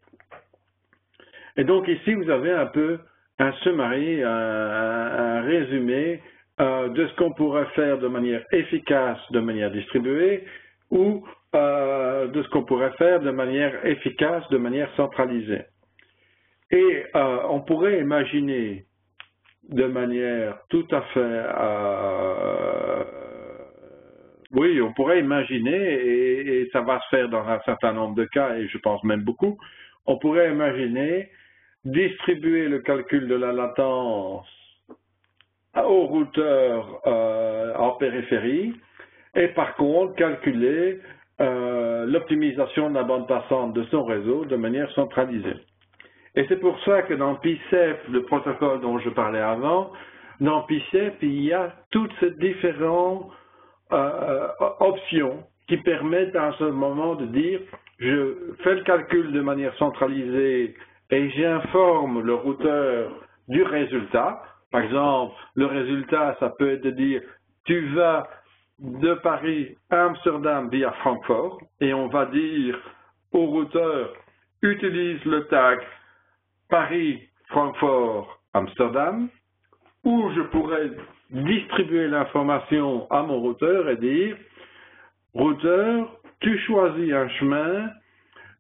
Et donc ici, vous avez un peu un summary, un résumé de ce qu'on pourrait faire de manière efficace, de manière distribuée, ou de ce qu'on pourrait faire de manière efficace, de manière centralisée. Et on pourrait imaginer de manière tout à fait... oui, on pourrait imaginer, et ça va se faire dans un certain nombre de cas, et je pense même beaucoup, on pourrait imaginer distribuer le calcul de la latence au routeur en périphérie, et par contre calculer l'optimisation de la bande passante de son réseau de manière centralisée. Et c'est pour ça que dans PCEP, le protocole dont je parlais avant, dans PCEP, il y a toutes ces différentes options qui permettent à ce moment de dire je fais le calcul de manière centralisée et j'informe le routeur du résultat. Par exemple, le résultat, ça peut être de dire tu vas de Paris à Amsterdam via Francfort et on va dire au routeur utilise le tag Paris, Francfort, Amsterdam, où je pourrais distribuer l'information à mon routeur et dire routeur, tu choisis un chemin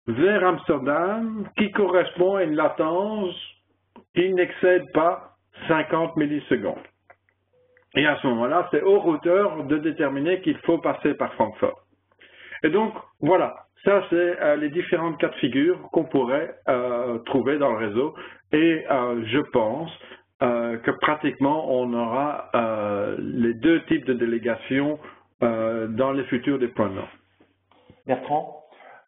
vers Amsterdam qui correspond à une latence qui n'excède pas 50 millisecondes. Et à ce moment-là, c'est au routeur de déterminer qu'il faut passer par Francfort. Et donc, voilà. Ça, c'est les différentes cas de figure qu'on pourrait trouver dans le réseau. Et je pense que pratiquement, on aura les deux types de délégations dans les futurs déploiements. Bertrand,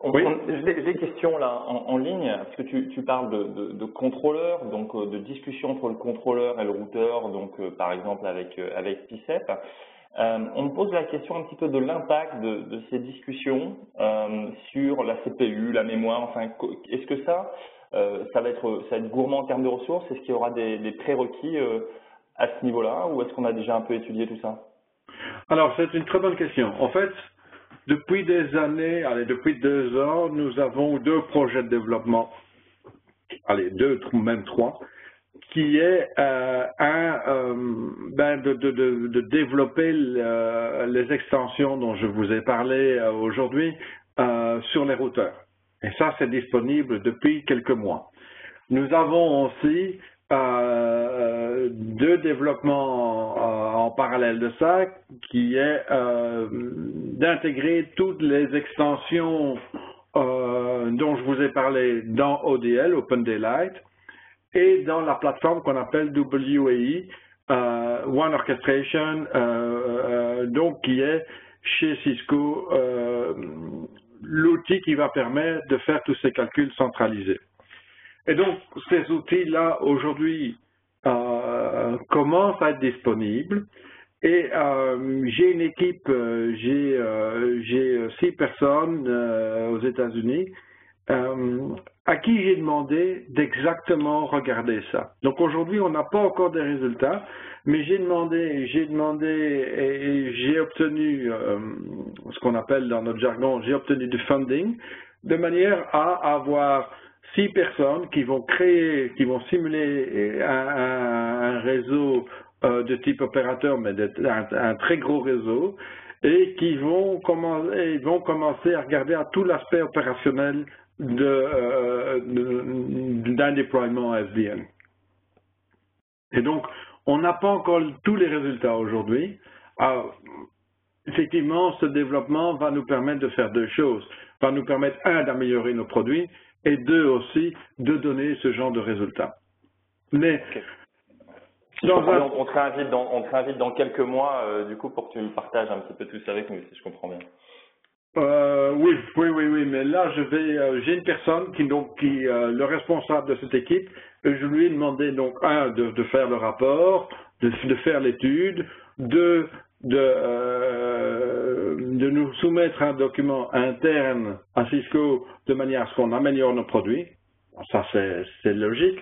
oui. J'ai des questions là en ligne, parce que tu parles de contrôleur, donc de discussion entre le contrôleur et le routeur, donc par exemple avec PCEP. On me pose la question un petit peu de l'impact de ces discussions sur la CPU, la mémoire. Enfin, est-ce que ça va être gourmand en termes de ressources? Est-ce qu'il y aura des prérequis à ce niveau-là ou est-ce qu'on a déjà un peu étudié tout ça? Alors, c'est une très bonne question. En fait, depuis des années, depuis 2 ans, nous avons 2 projets de développement, 2, même 3, qui est de développer les extensions dont je vous ai parlé aujourd'hui sur les routeurs. Et ça, c'est disponible depuis quelques mois. Nous avons aussi 2 développements en parallèle de ça, qui est d'intégrer toutes les extensions dont je vous ai parlé dans ODL, Open Daylight, et dans la plateforme qu'on appelle WAE, One Orchestration, donc qui est chez Cisco l'outil qui va permettre de faire tous ces calculs centralisés. Et donc, ces outils-là, aujourd'hui, commencent à être disponibles. Et j'ai une équipe, j'ai 6 personnes aux États-Unis à qui j'ai demandé d'exactement regarder ça. Donc aujourd'hui, on n'a pas encore des résultats, mais j'ai demandé et j'ai obtenu ce qu'on appelle dans notre jargon, j'ai obtenu du funding, de manière à avoir 6 personnes qui vont simuler un réseau de type opérateur, mais un très gros réseau, et qui vont commencer à regarder à tout l'aspect opérationnel d'un déploiement SDN. Et donc, on n'a pas encore tous les résultats aujourd'hui. Effectivement, ce développement va nous permettre de faire 2 choses. Va nous permettre, 1, d'améliorer nos produits, et 2, aussi, de donner ce genre de résultats. Mais, on te réinvite dans quelques mois, du coup, pour que tu me partages un petit peu tout ça avec nous, si je comprends bien. Oui, mais là, j'ai une personne qui le responsable de cette équipe, je lui ai demandé donc, 1, de faire le rapport, de faire l'étude, de nous soumettre un document interne à Cisco de manière à ce qu'on améliore nos produits. Ça, c'est logique.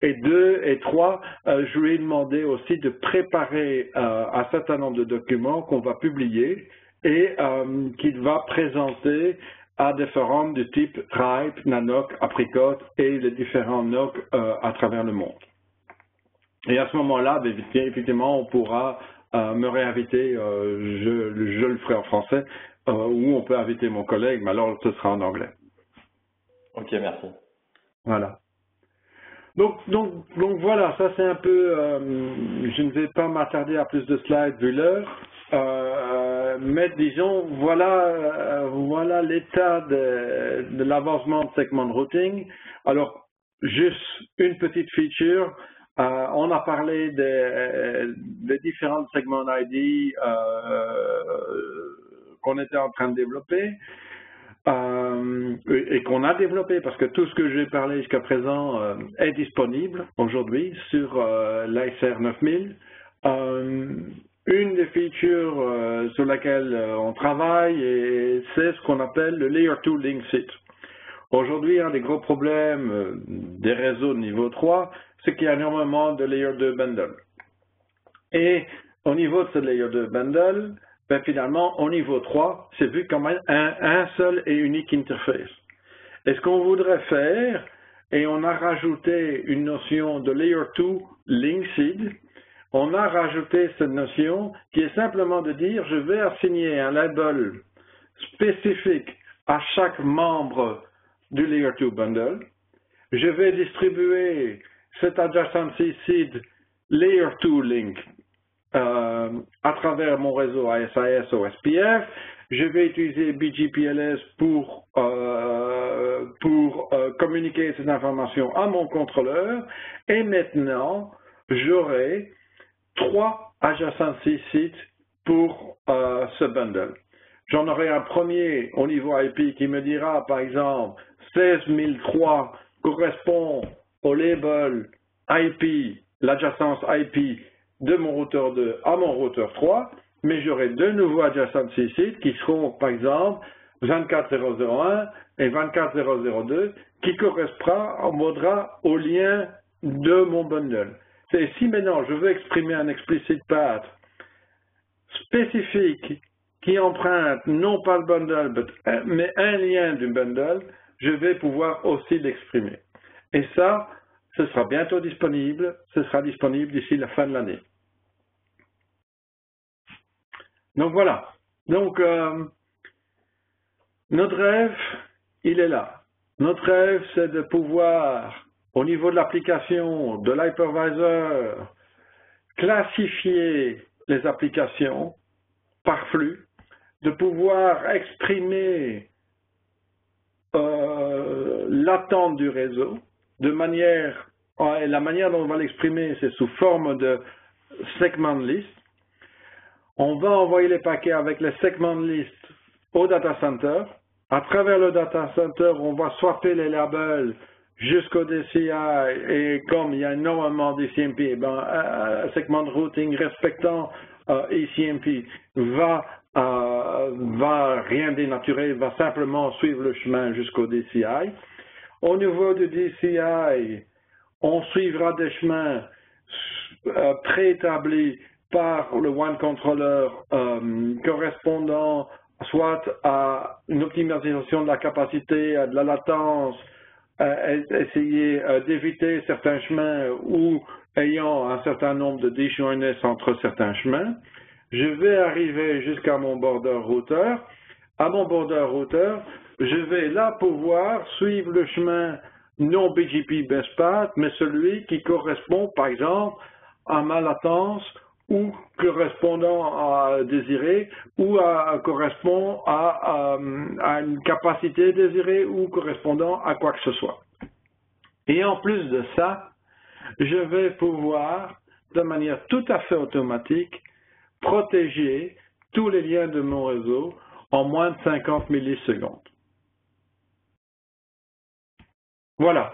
Et 2 et 3, je lui ai demandé aussi de préparer un certain nombre de documents qu'on va publier et qu'il va présenter à des forums du type Tribe, Nanoc, Apricot et les différents NOC à travers le monde. Et à ce moment-là, effectivement, on pourra me réinviter, je le ferai en français, ou on peut inviter mon collègue, mais alors ce sera en anglais. Ok, merci. Voilà. Donc voilà, ça c'est un peu, je ne vais pas m'attarder à plus de slides vu l'heure, mais disons, voilà l'état de l'avancement de segment routing. Alors, juste une petite feature, on a parlé des différents segments ID qu'on était en train de développer. Et qu'on a développé, parce que tout ce que j'ai parlé jusqu'à présent est disponible aujourd'hui sur l'ICR 9000. Une des features sur laquelle on travaille, c'est ce qu'on appelle le Layer 2 Link Seat. Aujourd'hui, un des gros problèmes des réseaux de niveau 3, c'est qu'il y a énormément de Layer 2 bundle. Et au niveau de ce Layer 2 bundle, finalement, au niveau 3, c'est vu comme un seul et unique interface. Et ce qu'on voudrait faire, et on a rajouté une notion de Layer 2 Link Seed, on a rajouté cette notion qui est simplement de dire je vais assigner un label spécifique à chaque membre du Layer 2 bundle. Je vais distribuer cet adjacency seed Layer 2 link à travers mon réseau ASIS ou SPF. Je vais utiliser BGPLS pour communiquer cette information à mon contrôleur. Et maintenant, j'aurai 3 adjacency seeds pour ce bundle. J'en aurai un premier au niveau IP qui me dira, par exemple, 16003 correspond au label IP, l'adjacence IP de mon routeur 2 à mon routeur 3, mais j'aurai 2 nouveaux adjacency seeds qui seront, par exemple, 24001 et 24002 qui correspondra au lien de mon bundle. Si maintenant je veux exprimer un explicit path spécifique qui emprunte non pas le bundle, mais un lien du bundle, je vais pouvoir aussi l'exprimer. Et ça, ce sera bientôt disponible, ce sera disponible d'ici la fin de l'année. Donc voilà. Donc, notre rêve, il est là. Notre rêve, c'est de pouvoir, au niveau de l'application, de l'hypervisor, classifier les applications par flux, de pouvoir exprimer l'attente du réseau, de manière, et la manière dont on va l'exprimer, c'est sous forme de segment list. On va envoyer les paquets avec les segment list au data center. À travers le data center, on va swapper les labels jusqu'au DCI et comme il y a énormément d'ECMP, un segment routing respectant ECMP va rien dénaturer, va simplement suivre le chemin jusqu'au DCI. Au niveau du DCI, on suivra des chemins préétablis par le One Controller correspondant soit à une optimisation de la capacité, de la latence, essayer d'éviter certains chemins ou ayant un certain nombre de disjointness entre certains chemins. Je vais arriver jusqu'à mon border router. À mon border router, je vais là pouvoir suivre le chemin non BGP best path, mais celui qui correspond, par exemple, à ma latence ou correspondant à désiré, ou correspond à une capacité désirée, ou correspondant à quoi que ce soit. Et en plus de ça, je vais pouvoir, de manière tout à fait automatique, protéger tous les liens de mon réseau en moins de 50 millisecondes. Voilà.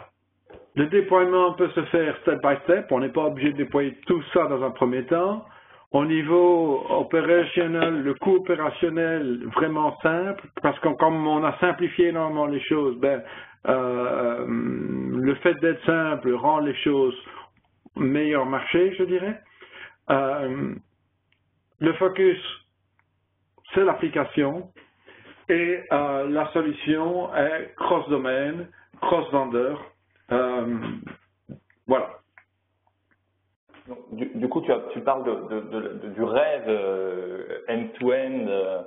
Le déploiement peut se faire step by step. On n'est pas obligé de déployer tout ça dans un premier temps. Au niveau opérationnel, le coût opérationnel vraiment simple, parce que comme on a simplifié énormément les choses, le fait d'être simple rend les choses meilleur marché, je dirais. Le focus, c'est l'application et la solution est cross-domaine, cross-vendeur. Voilà. Du coup, tu parles du rêve end-to-end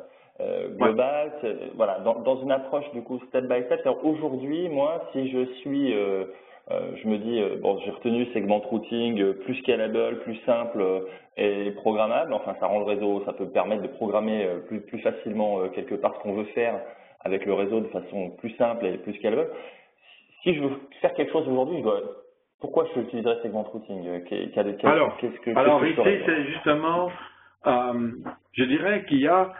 global. Ouais. Voilà, dans une approche du coup step by step. Aujourd'hui, moi, si je suis, je me dis, bon, j'ai retenu segment routing plus scalable, plus simple et programmable. Enfin, ça rend le réseau, ça peut permettre de programmer plus facilement quelque part ce qu'on veut faire avec le réseau de façon plus simple et plus scalable. Si je veux faire quelque chose aujourd'hui, pourquoi je utiliserais segment routing? Alors ici, c'est justement, je dirais qu'il y a,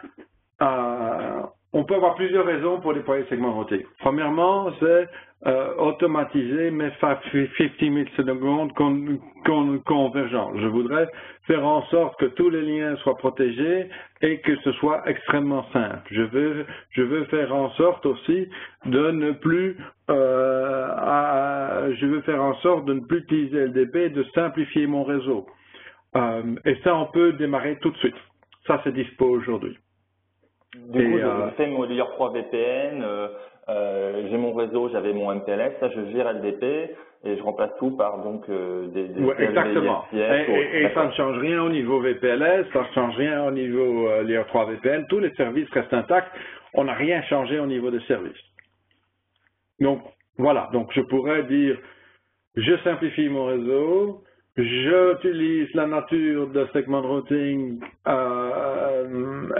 on peut avoir plusieurs raisons pour déployer segment routing. Premièrement, c'est automatiser mes 50 millisecondes convergents. Je voudrais faire en sorte que tous les liens soient protégés et que ce soit extrêmement simple. Je veux faire en sorte aussi de ne plus utiliser LDP et de simplifier mon réseau. Et ça, on peut démarrer tout de suite. Ça, c'est dispo aujourd'hui. Du coup, je fais mon layer 3 VPN, j'ai mon réseau, j'avais mon MPLS, ça je vire LDP et je remplace tout par donc des exactement. Et ça ne change rien au niveau VPLS, ça ne change rien au niveau layer 3 VPN, tous les services restent intacts, on n'a rien changé au niveau des services. Donc voilà, donc je pourrais dire, je simplifie mon réseau, j'utilise la nature de segment routing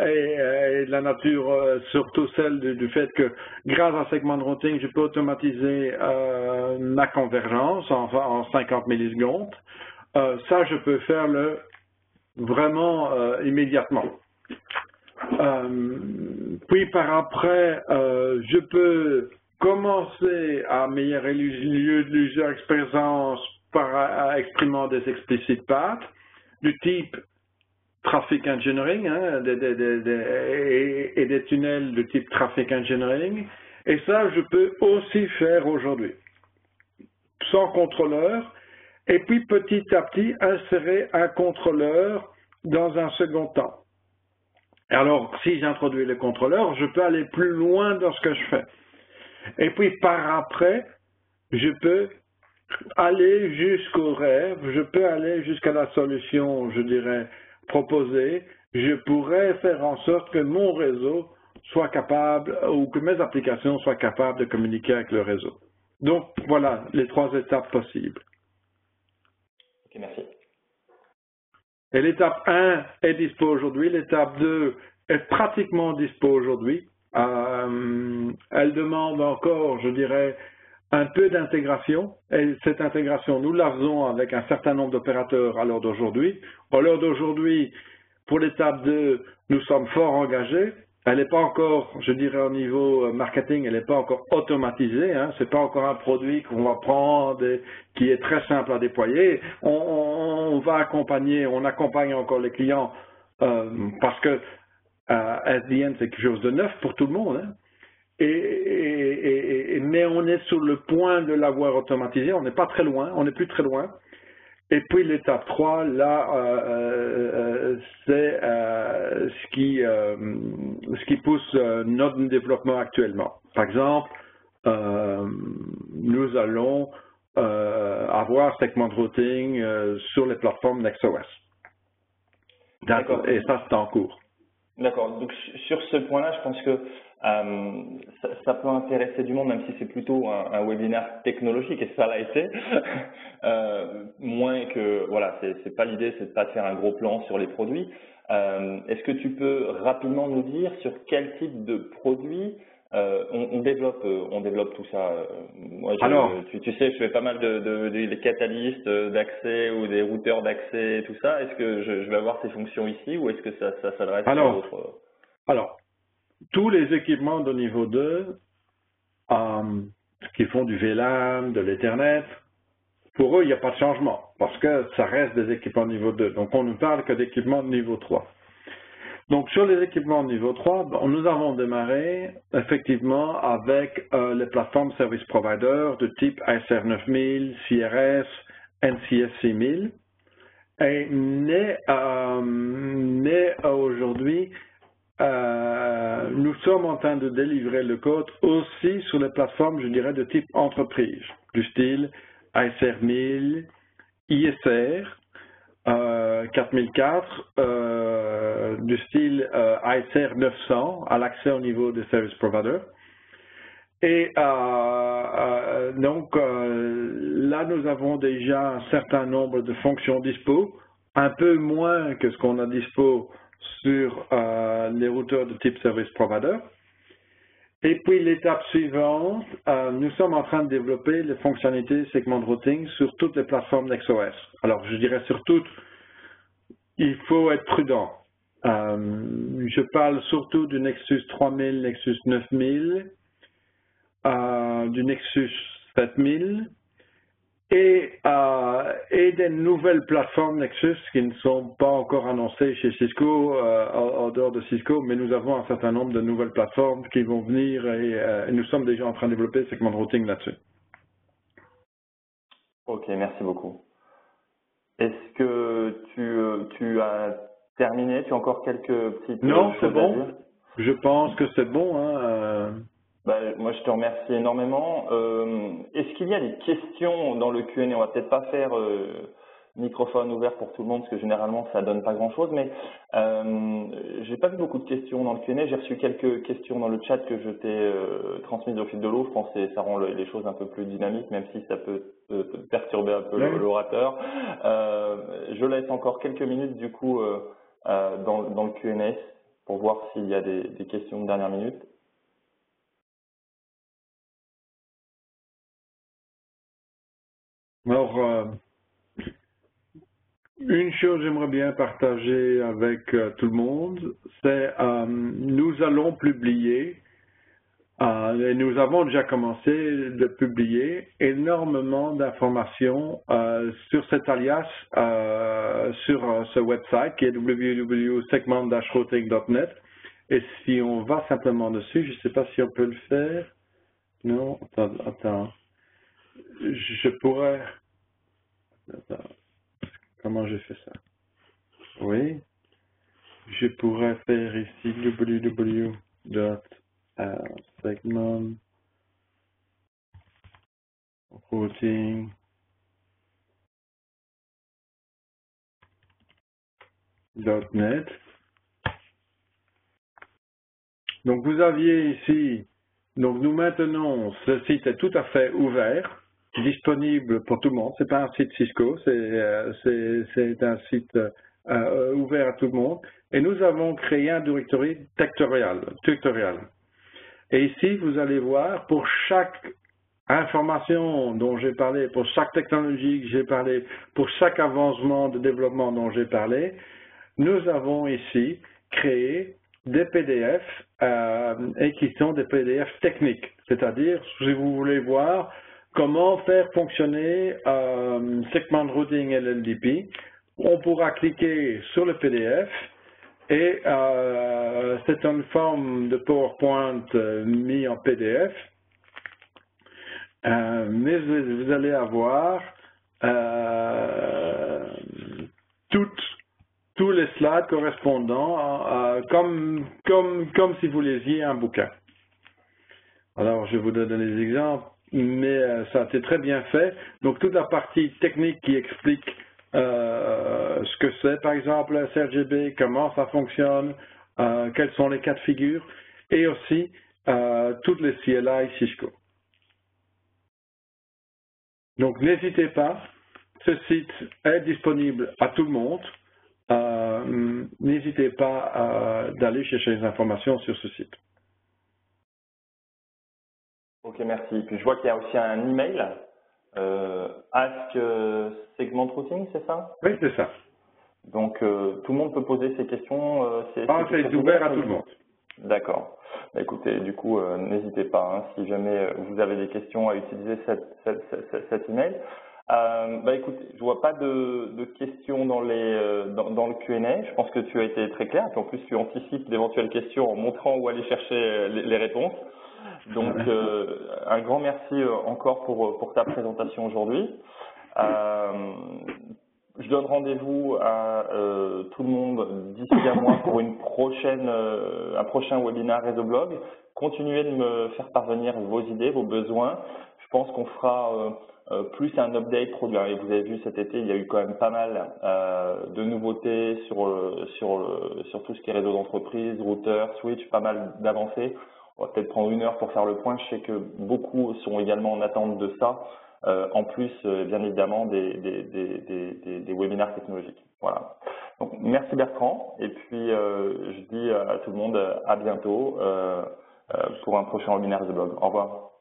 et la nature surtout celle du fait que grâce à segment routing, je peux automatiser ma convergence en 50 millisecondes. Ça, je peux faire vraiment immédiatement. Puis par après, je peux commencer à améliorer l'user expérience par exprimant des explicit paths du type traffic engineering et des tunnels de type traffic engineering. Et ça, je peux aussi faire aujourd'hui. Sans contrôleur et puis petit à petit insérer un contrôleur dans un second temps. Alors, si j'introduis le contrôleur, je peux aller plus loin dans ce que je fais. Et puis par après, je peux aller jusqu'au rêve, je peux aller jusqu'à la solution, je dirais, proposée. Je pourrais faire en sorte que mon réseau soit capable, ou que mes applications soient capables de communiquer avec le réseau. Donc, voilà les 3 étapes possibles. Ok, merci. Et l'étape 1 est dispo aujourd'hui, l'étape 2 est pratiquement dispo aujourd'hui. Elle demande encore, je dirais, un peu d'intégration, et cette intégration, nous la faisons avec un certain nombre d'opérateurs à l'heure d'aujourd'hui. À l'heure d'aujourd'hui, pour l'étape 2, nous sommes fort engagés. Elle n'est pas encore, je dirais, au niveau marketing, elle n'est pas encore automatisée. Hein. Ce n'est pas encore un produit qu'on va prendre et qui est très simple à déployer. On va accompagner, on accompagne encore les clients parce que SDN, c'est quelque chose de neuf pour tout le monde. Hein. Mais on est sur le point de l'avoir automatisé. On n'est pas très loin, on n'est plus très loin. Et puis l'étape 3, là, c'est ce qui pousse notre développement actuellement. Par exemple, nous allons avoir segment routing sur les plateformes NextOS. Et ça, c'est en cours. D'accord. Donc sur ce point-là, je pense que ça peut intéresser du monde, même si c'est plutôt un webinaire technologique, et ça l'a été. Moins que, voilà, c'est pas l'idée, c'est de pas faire un gros plan sur les produits. Est-ce que tu peux rapidement nous dire sur quel type de produit on développe tout ça? Moi, tu sais, je fais pas mal des catalystes d'accès ou des routeurs d'accès, tout ça. Est-ce que je vais avoir ces fonctions ici, ou est-ce que ça s'adresse à d'autres? Alors, tous les équipements de niveau 2 qui font du VLAN, de l'Ethernet, pour eux, il n'y a pas de changement parce que ça reste des équipements niveau 2. Donc, on ne parle que d'équipements de niveau 3. Donc, sur les équipements de niveau 3, nous avons démarré effectivement avec les plateformes service provider de type ICR 9000, CRS, NCS 6000. Et aujourd'hui, nous sommes en train de délivrer le code aussi sur les plateformes, je dirais, de type entreprise, du style ICR 1000, ISR 4004, du style ICR 900 à l'accès au niveau des service providers. Et donc là, nous avons déjà un certain nombre de fonctions dispo, un peu moins que ce qu'on a dispo sur les routeurs de type service provider. Et puis l'étape suivante, nous sommes en train de développer les fonctionnalités segment routing sur toutes les plateformes NextOS. Alors je dirais sur toutes, il faut être prudent. Je parle surtout du Nexus 3000, Nexus 9000, du Nexus 7000 et des nouvelles plateformes Nexus qui ne sont pas encore annoncées chez Cisco, en dehors de Cisco, mais nous avons un certain nombre de nouvelles plateformes qui vont venir et nous sommes déjà en train de développer segment routing là-dessus. Ok, merci beaucoup. Est-ce que tu as terminé? Tu as encore quelques petites choses à dire? Non, c'est bon. Je pense que c'est bon. Hein, moi, je te remercie énormément. Est-ce qu'il y a des questions dans le Q&A? On va peut-être pas faire microphone ouvert pour tout le monde, parce que généralement, ça donne pas grand-chose. Mais j'ai pas vu beaucoup de questions dans le Q&A. J'ai reçu quelques questions dans le chat que je t'ai transmises au fil de l'eau. Je pense que ça rend les choses un peu plus dynamiques, même si ça peut perturber un peu l'orateur. Je laisse encore quelques minutes, du coup, dans le Q&A pour voir s'il y a des questions de dernière minute. Alors, une chose que j'aimerais bien partager avec tout le monde, c'est nous allons publier, et nous avons déjà commencé de publier énormément d'informations sur cet alias, sur ce website qui est www.segment-routing.net. Et si on va simplement dessus, je ne sais pas si on peut le faire. Non, attends. Je pourrais... Attends, comment j'ai fait ça? Oui, je pourrais faire ici www.segmentrouting.net. Donc vous aviez ici, donc nous maintenons, ce site est tout à fait ouvert, disponible pour tout le monde. C'est pas un site Cisco, c'est un site ouvert à tout le monde. Et nous avons créé un directory tutorial. Et ici, vous allez voir, pour chaque information dont j'ai parlé, pour chaque technologie que j'ai parlé, pour chaque avancement de développement dont j'ai parlé, nous avons ici créé des PDF et qui sont des PDF techniques. C'est-à-dire, si vous voulez voir comment faire fonctionner Segment Routing LLDP, on pourra cliquer sur le PDF et c'est une forme de PowerPoint mis en PDF. Mais vous allez avoir tous les slides correspondants comme si vous lisiez un bouquin. Alors, je vous donne des exemples, mais ça a été très bien fait. Donc, toute la partie technique qui explique ce que c'est, par exemple, la SRGB, comment ça fonctionne, quels sont les cas de figure, et aussi toutes les CLI Cisco. Donc, n'hésitez pas, ce site est disponible à tout le monde. N'hésitez pas d'aller chercher des informations sur ce site. Ok, merci. Puis je vois qu'il y a aussi un email, Ask Segment Routing, c'est ça? Oui, c'est ça. Donc tout le monde peut poser ses questions. C'est ouvert à tout le monde. D'accord. Bah, écoutez, du coup, n'hésitez pas, hein, si jamais vous avez des questions, à utiliser cet email. Bah écoutez, je vois pas de questions dans le Q&A. Je pense que tu as été très clair. Et en plus, tu anticipes d'éventuelles questions en montrant où aller chercher les réponses. Donc, un grand merci encore pour ta présentation aujourd'hui. Je donne rendez-vous à tout le monde d'ici un mois pour un prochain webinaire Réseaublog. Continuez de me faire parvenir vos idées, vos besoins. Je pense qu'on fera plus un update produit. Et vous avez vu cet été, il y a eu quand même pas mal de nouveautés sur tout ce qui est réseau d'entreprise, routeur, switch, pas mal d'avancées. On va peut-être prendre 1 heure pour faire le point. Je sais que beaucoup sont également en attente de ça. En plus, bien évidemment, des webinaires technologiques. Voilà. Donc, merci Bertrand. Et puis, je dis à tout le monde à bientôt pour un prochain webinaire de blog. Au revoir.